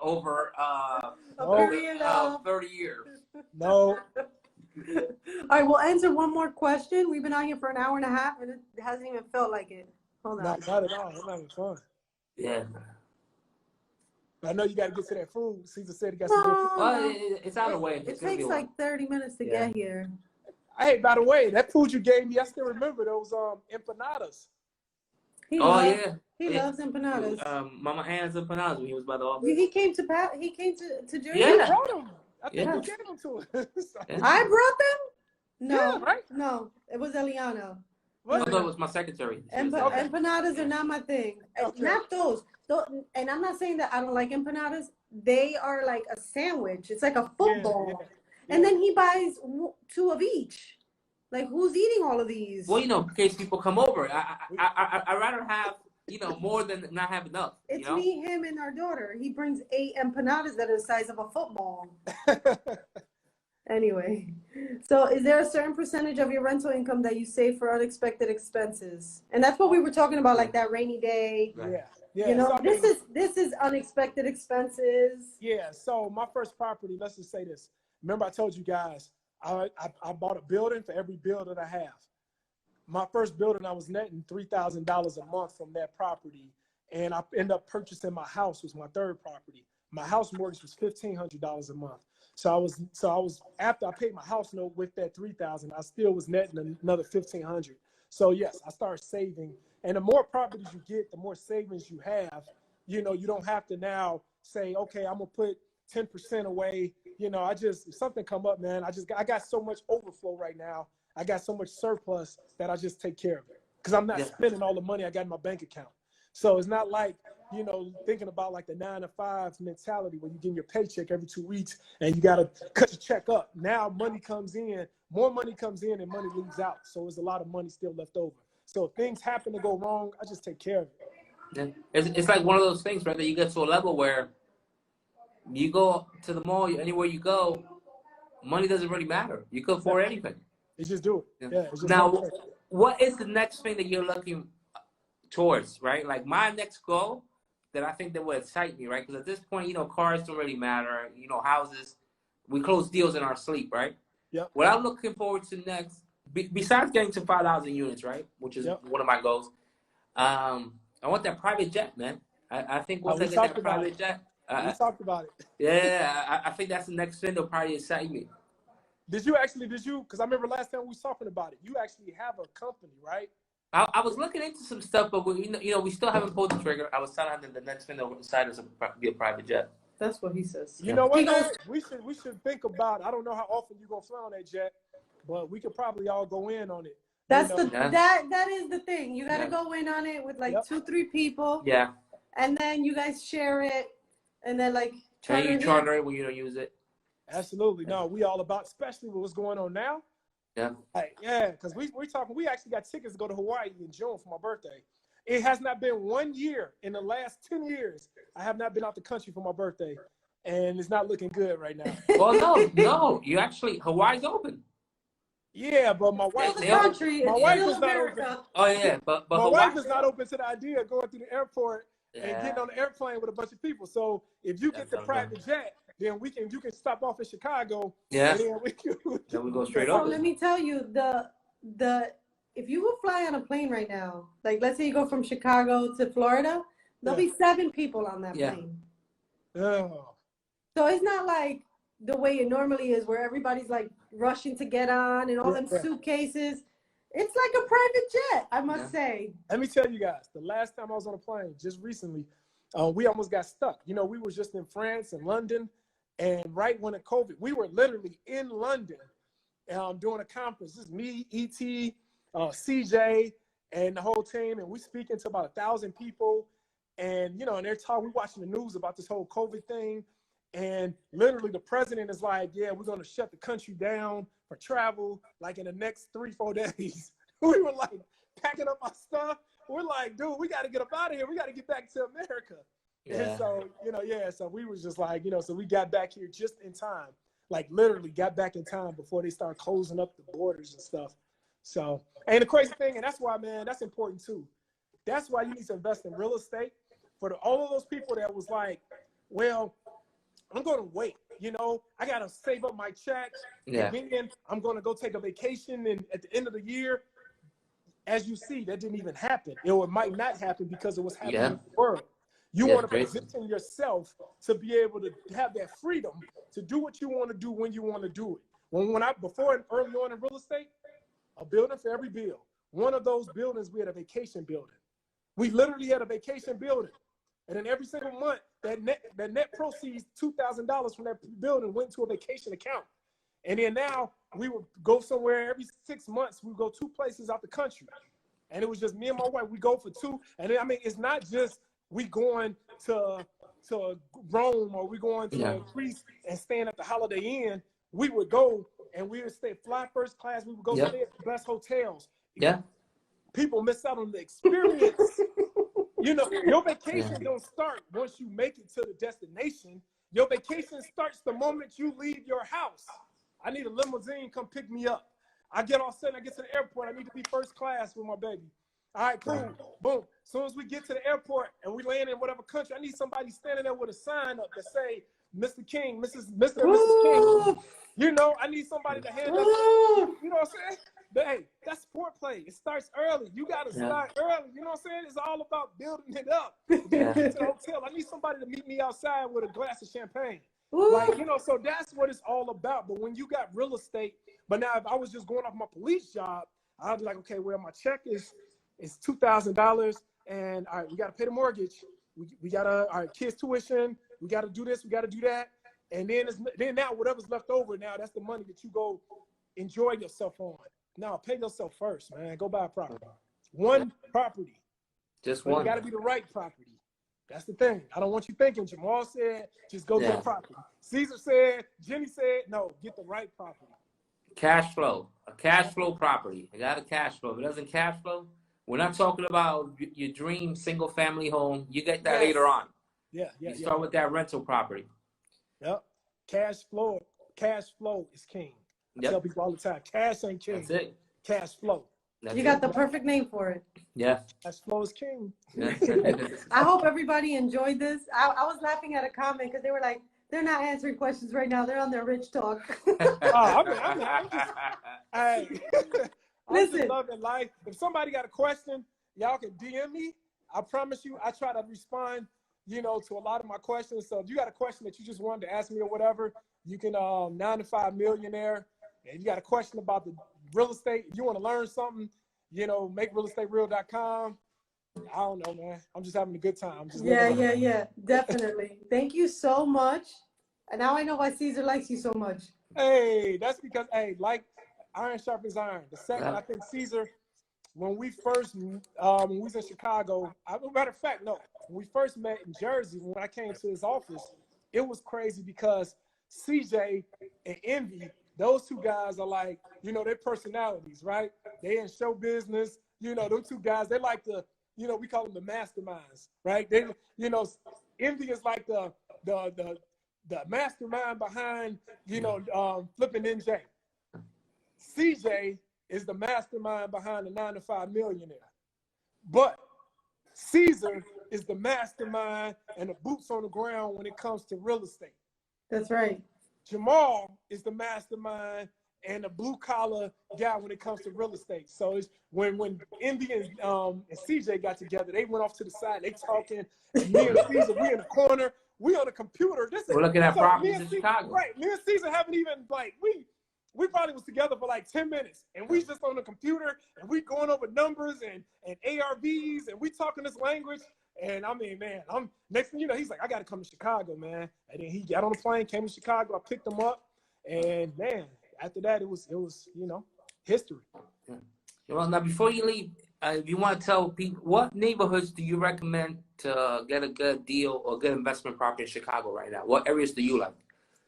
[SPEAKER 3] over
[SPEAKER 2] a
[SPEAKER 1] no,
[SPEAKER 2] period of
[SPEAKER 3] 30 years.
[SPEAKER 1] no.
[SPEAKER 2] All right, we'll answer one more question. We've been out here for an hour and a half, and it hasn't even felt like it. Hold on.
[SPEAKER 1] Not at all. I'm having fun.
[SPEAKER 3] Yeah.
[SPEAKER 1] But I know you got to get to that food. Cesar said he got some good food.
[SPEAKER 3] Well,
[SPEAKER 2] No,
[SPEAKER 3] it's out of the way.
[SPEAKER 2] it takes like 30 minutes to get here.
[SPEAKER 1] Hey, by the way, that food you gave me, I still remember those empanadas.
[SPEAKER 2] He loves empanadas.
[SPEAKER 3] Mama Anna's empanadas when he was by the office.
[SPEAKER 2] He came to Jersey.
[SPEAKER 1] You
[SPEAKER 3] Yeah.
[SPEAKER 1] brought them. I think
[SPEAKER 3] Yeah.
[SPEAKER 1] you gave them to us.
[SPEAKER 3] Yeah.
[SPEAKER 2] I brought them. No,
[SPEAKER 1] Yeah, right?
[SPEAKER 2] no, it was Eliana.
[SPEAKER 3] I thought it was my secretary.
[SPEAKER 2] Empanadas are not my thing.
[SPEAKER 1] Okay.
[SPEAKER 2] Not those. And I'm not saying that I don't like empanadas. They are like a sandwich. It's like a football.
[SPEAKER 1] Yeah.
[SPEAKER 2] And then he buys 2 of each. Like, who's eating all of these?
[SPEAKER 3] Well, in case people come over, I'd rather have, more than not have enough.
[SPEAKER 2] It's me, him, and our daughter. He brings 8 empanadas that are the size of a football. Anyway, so is there a certain percentage of your rental income that you save for unexpected expenses? And that's what we were talking about, like that rainy day.
[SPEAKER 1] Yeah. So,
[SPEAKER 2] this is unexpected expenses.
[SPEAKER 1] Yeah. So my first property, let's just say this. Remember I told you guys, I bought a building for every building I have. My first building, I was netting $3,000 a month from that property. And I ended up purchasing my house, was my third property. My house mortgage was $1,500 a month. So I was after I paid my house note with that $3,000, I still was netting another $1,500. So yes, I started saving. And the more properties you get, the more savings you have. You don't have to now say, okay, I'm gonna put 10% away. If something come up, man, I got so much overflow right now. I got so much surplus that I just take care of it because I'm not spending all the money I got in my bank account. So it's not like, thinking about like the 9-to-5 mentality where you get your paycheck every 2 weeks and you got to cut your check up. Now money comes in, more money comes in and money leaves out. So there's a lot of money still left over. So if things happen to go wrong, I just take care of it.
[SPEAKER 3] Yeah. It's like one of those things, right, that you get to a level where you go to the mall, anywhere you go, money doesn't really matter. You can afford anything.
[SPEAKER 1] You just do it. Yeah. It's just
[SPEAKER 3] now, what is the next thing that you're looking towards, right? Like my next goal that I think that would excite me, right? Because at this point, cars don't really matter. Houses, we close deals in our sleep, right?
[SPEAKER 1] Yeah.
[SPEAKER 3] What I'm looking forward to next, besides getting to 5,000 units, right? Which is one of my goals. I want that private jet, man. I think once I get that private jet.
[SPEAKER 1] We talked about it.
[SPEAKER 3] Yeah, I think that's the next thing that'll probably excite me.
[SPEAKER 1] Did you? Because I remember last time we was talking about it. You actually have a company, right?
[SPEAKER 3] I was looking into some stuff, but we still haven't pulled the trigger. I was telling him that the next thing that will decide is to be a private jet.
[SPEAKER 2] That's what he says.
[SPEAKER 1] You know what, man? We should think about. I don't know how often you're gonna fly on that jet, but we could probably all go in on it.
[SPEAKER 2] That's that is the thing. You got to go in on it with like 2-3 people.
[SPEAKER 3] Yeah.
[SPEAKER 2] And then you guys share it, and then like
[SPEAKER 3] charter it when you don't use it.
[SPEAKER 1] Absolutely. No, we all about, especially with what's going on now.
[SPEAKER 3] Yeah.
[SPEAKER 1] Because we're talking. We actually got tickets to go to Hawaii in June for my birthday. It has not been 1 year in the last 10 years. I have not been out the country for my birthday, and it's not looking good right now.
[SPEAKER 3] Well, no. You actually, Hawaii's open.
[SPEAKER 1] Yeah, but my wife is not open.
[SPEAKER 3] Oh yeah, but
[SPEAKER 1] my
[SPEAKER 3] Hawaii,
[SPEAKER 1] wife is not open to the idea of going through the airport and getting on the airplane with a bunch of people. So if you get the private jet, then you can stop off in Chicago.
[SPEAKER 3] Yeah.
[SPEAKER 1] And then
[SPEAKER 3] we go straight
[SPEAKER 2] So
[SPEAKER 3] over.
[SPEAKER 2] let me tell you, if you would fly on a plane right now, like let's say you go from Chicago to Florida, there'll be 7 people on that plane.
[SPEAKER 1] Oh.
[SPEAKER 2] So it's not like the way it normally is, where everybody's like rushing to get on and all them suitcases. It's like a private jet, I must say.
[SPEAKER 1] Let me tell you guys, the last time I was on a plane, just recently, we almost got stuck. We were just in France and London, and right when the COVID, we were literally in London doing a conference. This is me, E.T., CJ, and the whole team, and we speaking to about 1,000 people, and and they're talking. We're watching the news about this whole COVID thing. And literally the president is like, yeah, we're going to shut the country down for travel, like in the next 3-4 days. We were like packing up our stuff. We're like, dude, we got to get up out of here. We got to get back to America. Yeah. And so, so we was just like, so we got back here just in time. like literally got back in time before they started closing up the borders and stuff. So, and the crazy thing, and that's why, man, that's important too. That's why you need to invest in real estate. For all of those people that was like, well, I'm going to wait. You know, I got to save up my check.
[SPEAKER 3] Yeah.
[SPEAKER 1] And then I'm going to go take a vacation. And at the end of the year, as you see, that didn't even happen. It might not happen because of what's happening in the world. You want to position yourself to be able to have that freedom to do what you want to do when you want to do it. Before early on in real estate, a building for every bill. One of those buildings, we had a vacation building. We literally had a vacation building. And then every single month, that net proceeds, $2,000 from that building went to a vacation account. And then now we would go somewhere every 6 months. We would go 2 places out the country. And it was just me and my wife. We go for 2. And then, I mean, it's not just we going to Rome or we going to Greece and staying at the Holiday Inn. We would go and we would fly first class. We would go stay at the best hotels.
[SPEAKER 3] Yeah.
[SPEAKER 1] People miss out on the experience. You know, your vacation don't start once you make it to the destination. Your vacation starts the moment you leave your house. I need a limousine, come pick me up. I get all set, I get to the airport. I need to be first class with my baby. All right, cool. Boom. As soon as we get to the airport and we land in whatever country, I need somebody standing there with a sign up that say, Mr. King, Mr. and Mrs. King. You know, I need somebody to hand us, you know what I'm saying? But hey, that's sport play. It starts early. You got to start early. You know what I'm saying? It's all about building it up. Get to the hotel. I need somebody to meet me outside with a glass of champagne. Like, you know, so that's what it's all about. But when you got real estate, but now if I was just going off my police job, I'd be like, okay, well, my check is $2,000, and all right, we got to pay the mortgage. We got to, all right, kids' tuition. We got to do this. We got to do that. And then now whatever's left over, now that's the money that you go enjoy yourself on. Now pay yourself first, man. Go buy a property. One property.
[SPEAKER 3] Just
[SPEAKER 1] but
[SPEAKER 3] one.
[SPEAKER 1] It got to be the right property. That's the thing. I don't want you thinking Jamal said, just go get a property. Cesar said, Jenny said, no, get the right property.
[SPEAKER 3] Cash flow. A cash flow property. You got a cash flow. If it doesn't cash flow, we're not talking about your dream single family home. You get that later on. You start with that rental property.
[SPEAKER 1] Yep. Cash flow is king. I tell people all the time, cash ain't king.
[SPEAKER 3] That's it.
[SPEAKER 1] Cash flow.
[SPEAKER 2] You got the perfect name for it.
[SPEAKER 3] Yeah.
[SPEAKER 1] Cash flow is king.
[SPEAKER 2] I hope everybody enjoyed this. I was laughing at a comment because they were like, they're not answering questions right now. They're on their rich talk.
[SPEAKER 1] I'm
[SPEAKER 2] Listen.
[SPEAKER 1] just loving life. If somebody got a question, y'all can DM me. I promise you, I try to respond, you know, to a lot of my questions. So if you got a question that you just wanted to ask me or whatever, you can 9 to 5 millionaire. And you got a question about the real estate, you want to learn something, you know, makerealestatereal.com. I don't know, man. I'm just having a good time.
[SPEAKER 2] Yeah, definitely. Thank you so much. And now I know why Cesar likes you so much.
[SPEAKER 1] Hey, that's because, like iron sharpens iron. The second, I think Cesar, when we first, when we was in Chicago, matter of fact, no, when we first met in Jersey, when I came to his office, it was crazy because CJ and Envy, those two guys are like, you know, their personalities, right? They in show business, you know, them two guys, they like the, you know, we call them the masterminds, right? They, you know, Envy is like the mastermind behind, you know, Flipping NJ. CJ is the mastermind behind the 9 to 5 millionaire. But Cesar is the mastermind and the boots on the ground when it comes to real estate.
[SPEAKER 2] That's right.
[SPEAKER 1] Jamal is the mastermind and the blue collar guy when it comes to real estate. So it's when Envy and CJ got together, they went off to the side, they talking, and me and Cesar, we in the corner, we on the computer.
[SPEAKER 3] We're looking at properties in Chicago.
[SPEAKER 1] Right, me and Cesar haven't even, like, we probably was together for like 10 minutes, and we just on the computer, and we going over numbers and ARVs, and we talking this language. And I mean, man, next thing you know, he's like, I got to come to Chicago, man. And then he got on the plane, came to Chicago. I picked him up, and man, after that, it was you know, history.
[SPEAKER 3] Well, now before you leave, if you want to tell people, what neighborhoods do you recommend to get a good deal or good investment property in Chicago right now? What areas do you like?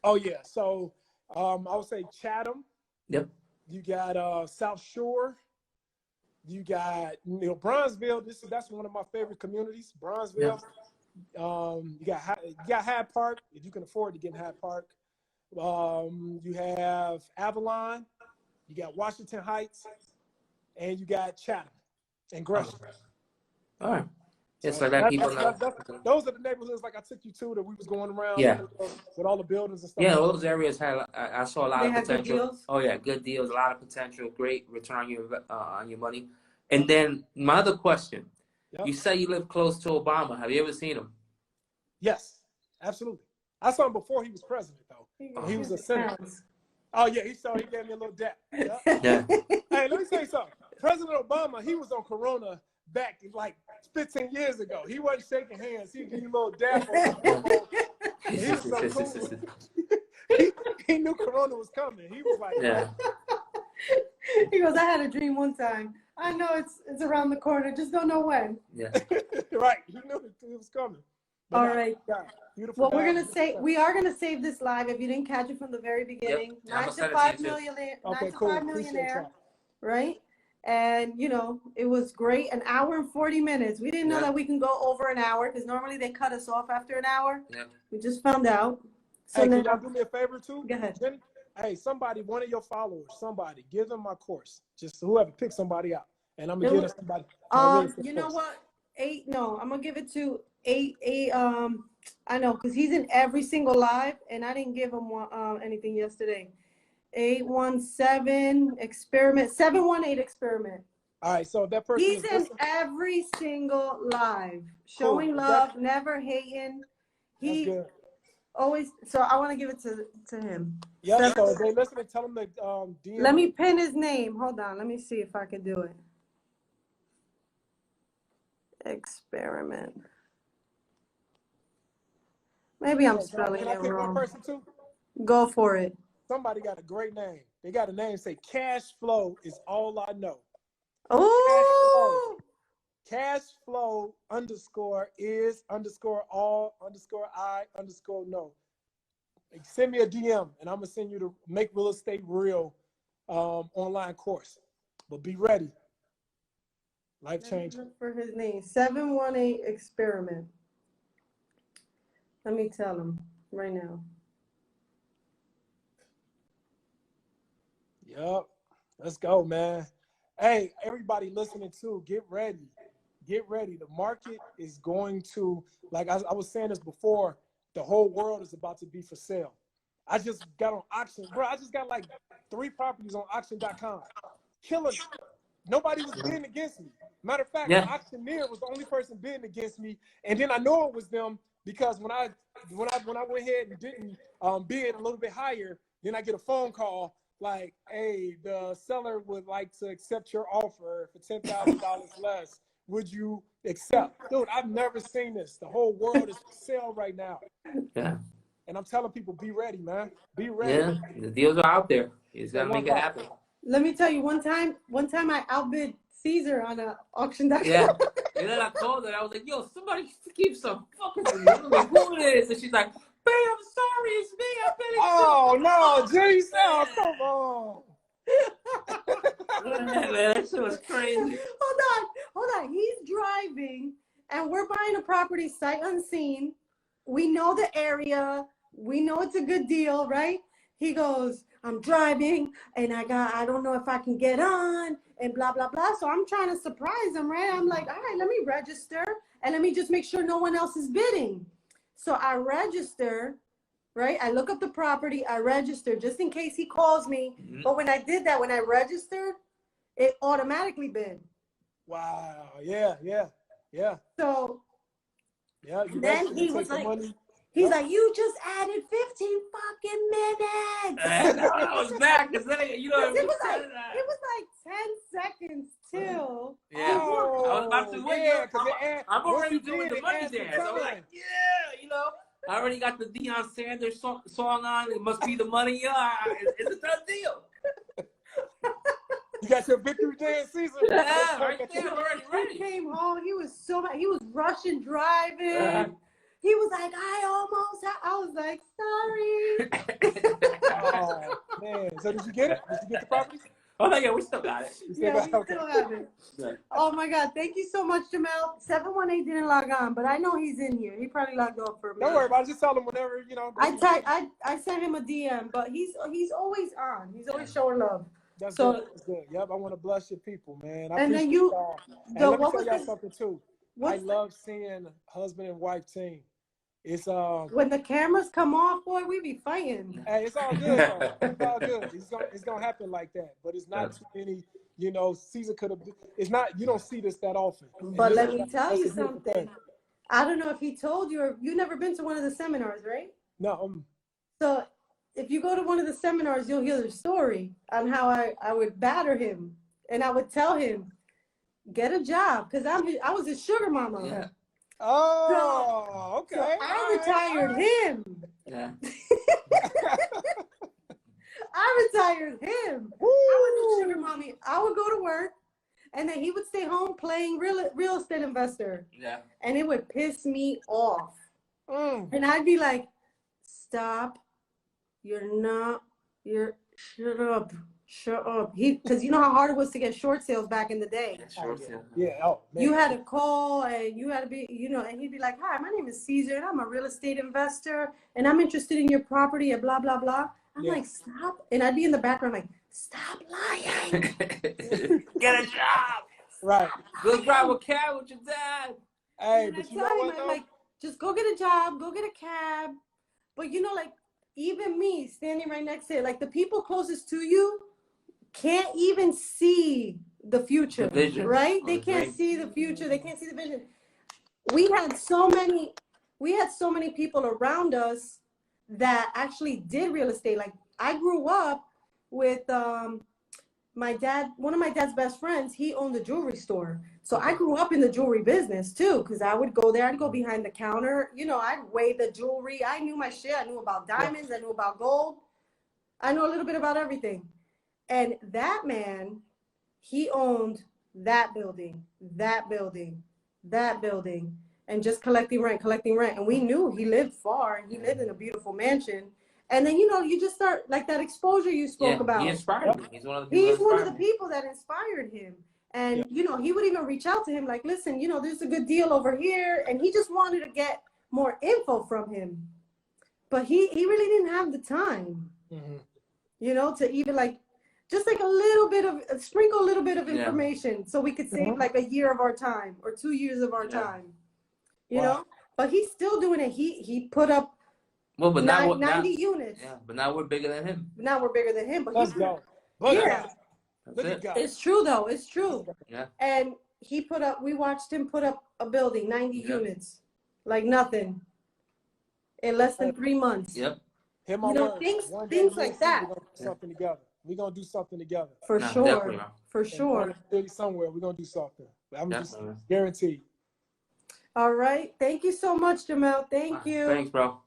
[SPEAKER 1] Oh yeah, so I would say Chatham.
[SPEAKER 3] Yep.
[SPEAKER 1] You got South Shore. You got, you know, Bronzeville. That's one of my favorite communities, Bronzeville. Yeah. You got Hyde Park, if you can afford to get in Hyde Park. You have Avalon, you got Washington Heights, and you got Chatham and Gresham.
[SPEAKER 3] All right. Just
[SPEAKER 1] So
[SPEAKER 3] like that, people know.
[SPEAKER 1] those are the neighborhoods like I took you to that we was going around
[SPEAKER 3] Yeah.
[SPEAKER 1] with all the buildings and stuff.
[SPEAKER 3] Yeah, all those areas had. I saw a lot of
[SPEAKER 2] They had good
[SPEAKER 3] potential.
[SPEAKER 2] deals?
[SPEAKER 3] Oh yeah, good deals, a lot of potential, great return on your money. And then my other question:
[SPEAKER 1] Yep.
[SPEAKER 3] You say you live close to Obama. Have you ever seen him?
[SPEAKER 1] Yes, absolutely. I saw him before he was president, though. He was a senator. Oh yeah, he gave me a little dap. Yep.
[SPEAKER 3] Yeah.
[SPEAKER 1] Hey, let me say something. President Obama, he was on Corona back like 15 years ago. He wasn't shaking hands. He gave you a little dap on the He was so cool. he knew Corona was coming. He was like,
[SPEAKER 3] Yeah.
[SPEAKER 2] He goes, I had a dream one time. I know it's around the corner, just don't know when.
[SPEAKER 3] Yeah.
[SPEAKER 1] Right. He knew it was coming. But
[SPEAKER 2] all right.
[SPEAKER 1] Beautiful.
[SPEAKER 2] Well, we are gonna save this live if you didn't catch it from the very beginning.
[SPEAKER 3] Yep.
[SPEAKER 2] 9 to 5 millionaire,
[SPEAKER 1] okay,
[SPEAKER 2] 9 to
[SPEAKER 1] cool.
[SPEAKER 2] 5 millionaire, right? And it was great. An hour and 40 minutes. We didn't know that we can go over an hour because normally they cut us off after an hour.
[SPEAKER 3] Yeah.
[SPEAKER 2] We just found out. So
[SPEAKER 1] hey,
[SPEAKER 2] then,
[SPEAKER 1] can y'all do me a favor too?
[SPEAKER 2] Go ahead.
[SPEAKER 1] Jenny? Hey, one of your followers, give them my course. Just whoever, pick somebody out, and I'm gonna give somebody.
[SPEAKER 2] You know what? I'm gonna give it to eight. I know because he's in every single live, and I didn't give him anything yesterday. 817 experiment 718 experiment.
[SPEAKER 1] All right, so that person.
[SPEAKER 2] He's in every single live, showing love, never hating. He
[SPEAKER 1] good.
[SPEAKER 2] Always. So I want to give it to him.
[SPEAKER 1] Yeah. So if they listening, tell them to DM.
[SPEAKER 2] Let me pin his name. Hold on. Let me see if I can do it. Experiment. Maybe I'm spelling it wrong.
[SPEAKER 1] One person too?
[SPEAKER 2] Go for it.
[SPEAKER 1] Somebody got a great name. They got a name say cash flow is all I know.
[SPEAKER 2] Oh.
[SPEAKER 1] Cash flow _is _all _I _no. Send me a DM and I'm gonna send you the Make Real Estate Real online course. But be ready. Life change.
[SPEAKER 2] Look for his name. 718 experiment. Let me tell him right now.
[SPEAKER 1] Yup. Let's go, man. Hey, everybody listening too, get ready. Get ready. The market is going to, like I was saying this before, the whole world is about to be for sale. I just got on auction. Bro, I just got like 3 properties on auction.com. Killing it. Nobody was bidding against me. Matter of fact, the auctioneer was the only person bidding against me. And then I know it was them because when I went ahead and didn't bid a little bit higher, then I get a phone call like, hey, the seller would like to accept your offer for $10,000 less. Would you accept? Dude, I've never seen this. The whole world is for sale right now.
[SPEAKER 3] Yeah.
[SPEAKER 1] And I'm telling people, be ready, man. Be ready.
[SPEAKER 3] Yeah, the deals are out there. He's got to make it happen.
[SPEAKER 2] Let me tell you, one time I outbid Cesar on an auction.com.
[SPEAKER 3] Yeah. And then I called her. I was like, yo, somebody keeps some fucking with me. I was like, who it is? And she's like, babe, I'm sorry. It's me. I bet it's
[SPEAKER 1] Oh, no, Jenny, come on.
[SPEAKER 3] Man, that shit was crazy.
[SPEAKER 2] Hold on. He's driving, and we're buying a property sight unseen. We know the area. We know it's a good deal, right? He goes, I'm driving, and I don't know if I can get on, and blah, blah, blah. So I'm trying to surprise him, right? I'm like, all right, let me register, and let me just make sure no one else is bidding. So I register, right? I look up the property. I register just in case he calls me. Mm-hmm. But when I did that, when I registered, it automatically bid.
[SPEAKER 1] Wow. Yeah.
[SPEAKER 2] So
[SPEAKER 1] then
[SPEAKER 2] he was like, he's like, you just added 15 fucking minutes.
[SPEAKER 3] I was back because then
[SPEAKER 2] it was like 10 seconds too.
[SPEAKER 3] Yeah. I was about to win. Yeah, I'm already doing the money dance. I was like, I already got the Deion Sanders song on. It must be the money. It's a done deal.
[SPEAKER 1] You got your victory dance, Cesar?
[SPEAKER 3] Yeah, right there, already ready.
[SPEAKER 2] He came home. He was so mad. He was rushing, driving. He was like, I was like, sorry.
[SPEAKER 1] Oh, man. So did you get it? Did you get the property?
[SPEAKER 3] Oh, no, yeah, we still got it.
[SPEAKER 2] Yeah, we still have it.
[SPEAKER 3] Yeah.
[SPEAKER 2] Oh my God. Thank you so much, Jamel. 718 didn't log on, but I know he's in here. He probably logged off for a minute.
[SPEAKER 1] Don't worry about it. Just tell him whenever, you know.
[SPEAKER 2] I sent him a DM, but he's always on. He's always showing love.
[SPEAKER 1] That's
[SPEAKER 2] so
[SPEAKER 1] good. That's good. Yep, I want to bless your people, man. I
[SPEAKER 2] and
[SPEAKER 1] appreciate
[SPEAKER 2] then you,
[SPEAKER 1] y'all. And
[SPEAKER 2] the,
[SPEAKER 1] let me
[SPEAKER 2] what
[SPEAKER 1] tell
[SPEAKER 2] was
[SPEAKER 1] y'all
[SPEAKER 2] the,
[SPEAKER 1] something too. I
[SPEAKER 2] what's
[SPEAKER 1] love seeing husband and wife team. It's
[SPEAKER 2] when the cameras come off, boy, we be fighting.
[SPEAKER 1] hey, it's all good though. It's all good. It's gonna happen like that. But it's not too many, you know, Cesar could have it's not you don't see this that often.
[SPEAKER 2] But let me tell
[SPEAKER 1] that's
[SPEAKER 2] you
[SPEAKER 1] a beautiful
[SPEAKER 2] something.
[SPEAKER 1] thing.
[SPEAKER 2] I don't know if he told you or you never been to one of the seminars, right?
[SPEAKER 1] No,
[SPEAKER 2] So if you go to one of the seminars, you'll hear the story on how I would batter him and I would tell him, get a job, because I was his sugar mama.
[SPEAKER 3] Yeah.
[SPEAKER 1] oh, okay.
[SPEAKER 2] So I retired him.
[SPEAKER 3] Yeah.
[SPEAKER 2] I retired him.
[SPEAKER 1] Woo!
[SPEAKER 2] I was his sugar mommy. I would go to work, and then he would stay home playing real estate investor.
[SPEAKER 3] Yeah.
[SPEAKER 2] And it would piss me off. And I'd be like, stop. Shut up. Shut up. Because you know how hard it was to get short sales back in the day.
[SPEAKER 1] Yeah. Oh, man.
[SPEAKER 2] You had to call and you had to be, you know, and he'd be like, hi, my name is Cesar and I'm a real estate investor and I'm interested in your property and blah, blah, blah. I'm like, stop. And I'd be in the background like, stop lying.
[SPEAKER 3] Get a job.
[SPEAKER 1] Right.
[SPEAKER 3] Go drive a cab with your dad.
[SPEAKER 1] Hey,
[SPEAKER 2] and
[SPEAKER 1] but
[SPEAKER 2] I
[SPEAKER 1] you know
[SPEAKER 2] tell him,
[SPEAKER 1] what,
[SPEAKER 2] I'm
[SPEAKER 1] though?
[SPEAKER 2] like, just go get a job, go get a cab. But you know, like, even me standing right next to it, like the people closest to you can't even see the future, right? They can't see the future. They can't see the vision. We had so many people around us that actually did real estate. Like I grew up with my dad, one of my dad's best friends, he owned a jewelry store. So I grew up in the jewelry business too, because I would go there, I'd go behind the counter, you know, I'd weigh the jewelry. I knew my shit. I knew about diamonds. I knew about gold. I know a little bit about everything. And that man, he owned that building, and just collecting rent. And we knew he lived far and he lived in a beautiful mansion. And then, you know, you just start like that exposure you spoke about.
[SPEAKER 3] He inspired me. He's one of the
[SPEAKER 2] people that inspired him. And, you know, he would even reach out to him like, listen, you know, there's a good deal over here. And he just wanted to get more info from him. But he really didn't have the time, you know, to even like, just like sprinkle a little bit of information so we could save like a year of our time or 2 years of our time, you know? But he's still doing it. He put up 90 units.
[SPEAKER 3] Yeah, but now we're bigger than him.
[SPEAKER 2] Now we're bigger than him. But
[SPEAKER 1] let's go.
[SPEAKER 2] It's true though. It's true.
[SPEAKER 3] Yeah.
[SPEAKER 2] And we watched him put up a building, 90 units, like nothing, in less than 3 months.
[SPEAKER 3] Yep.
[SPEAKER 2] You know, things like that.
[SPEAKER 1] We're going to do something together.
[SPEAKER 2] For sure. For sure.
[SPEAKER 1] Somewhere we're going to do something. I'm just guaranteed.
[SPEAKER 2] All right. Thank you so much, Jamel. Thank you.
[SPEAKER 3] Thanks, bro.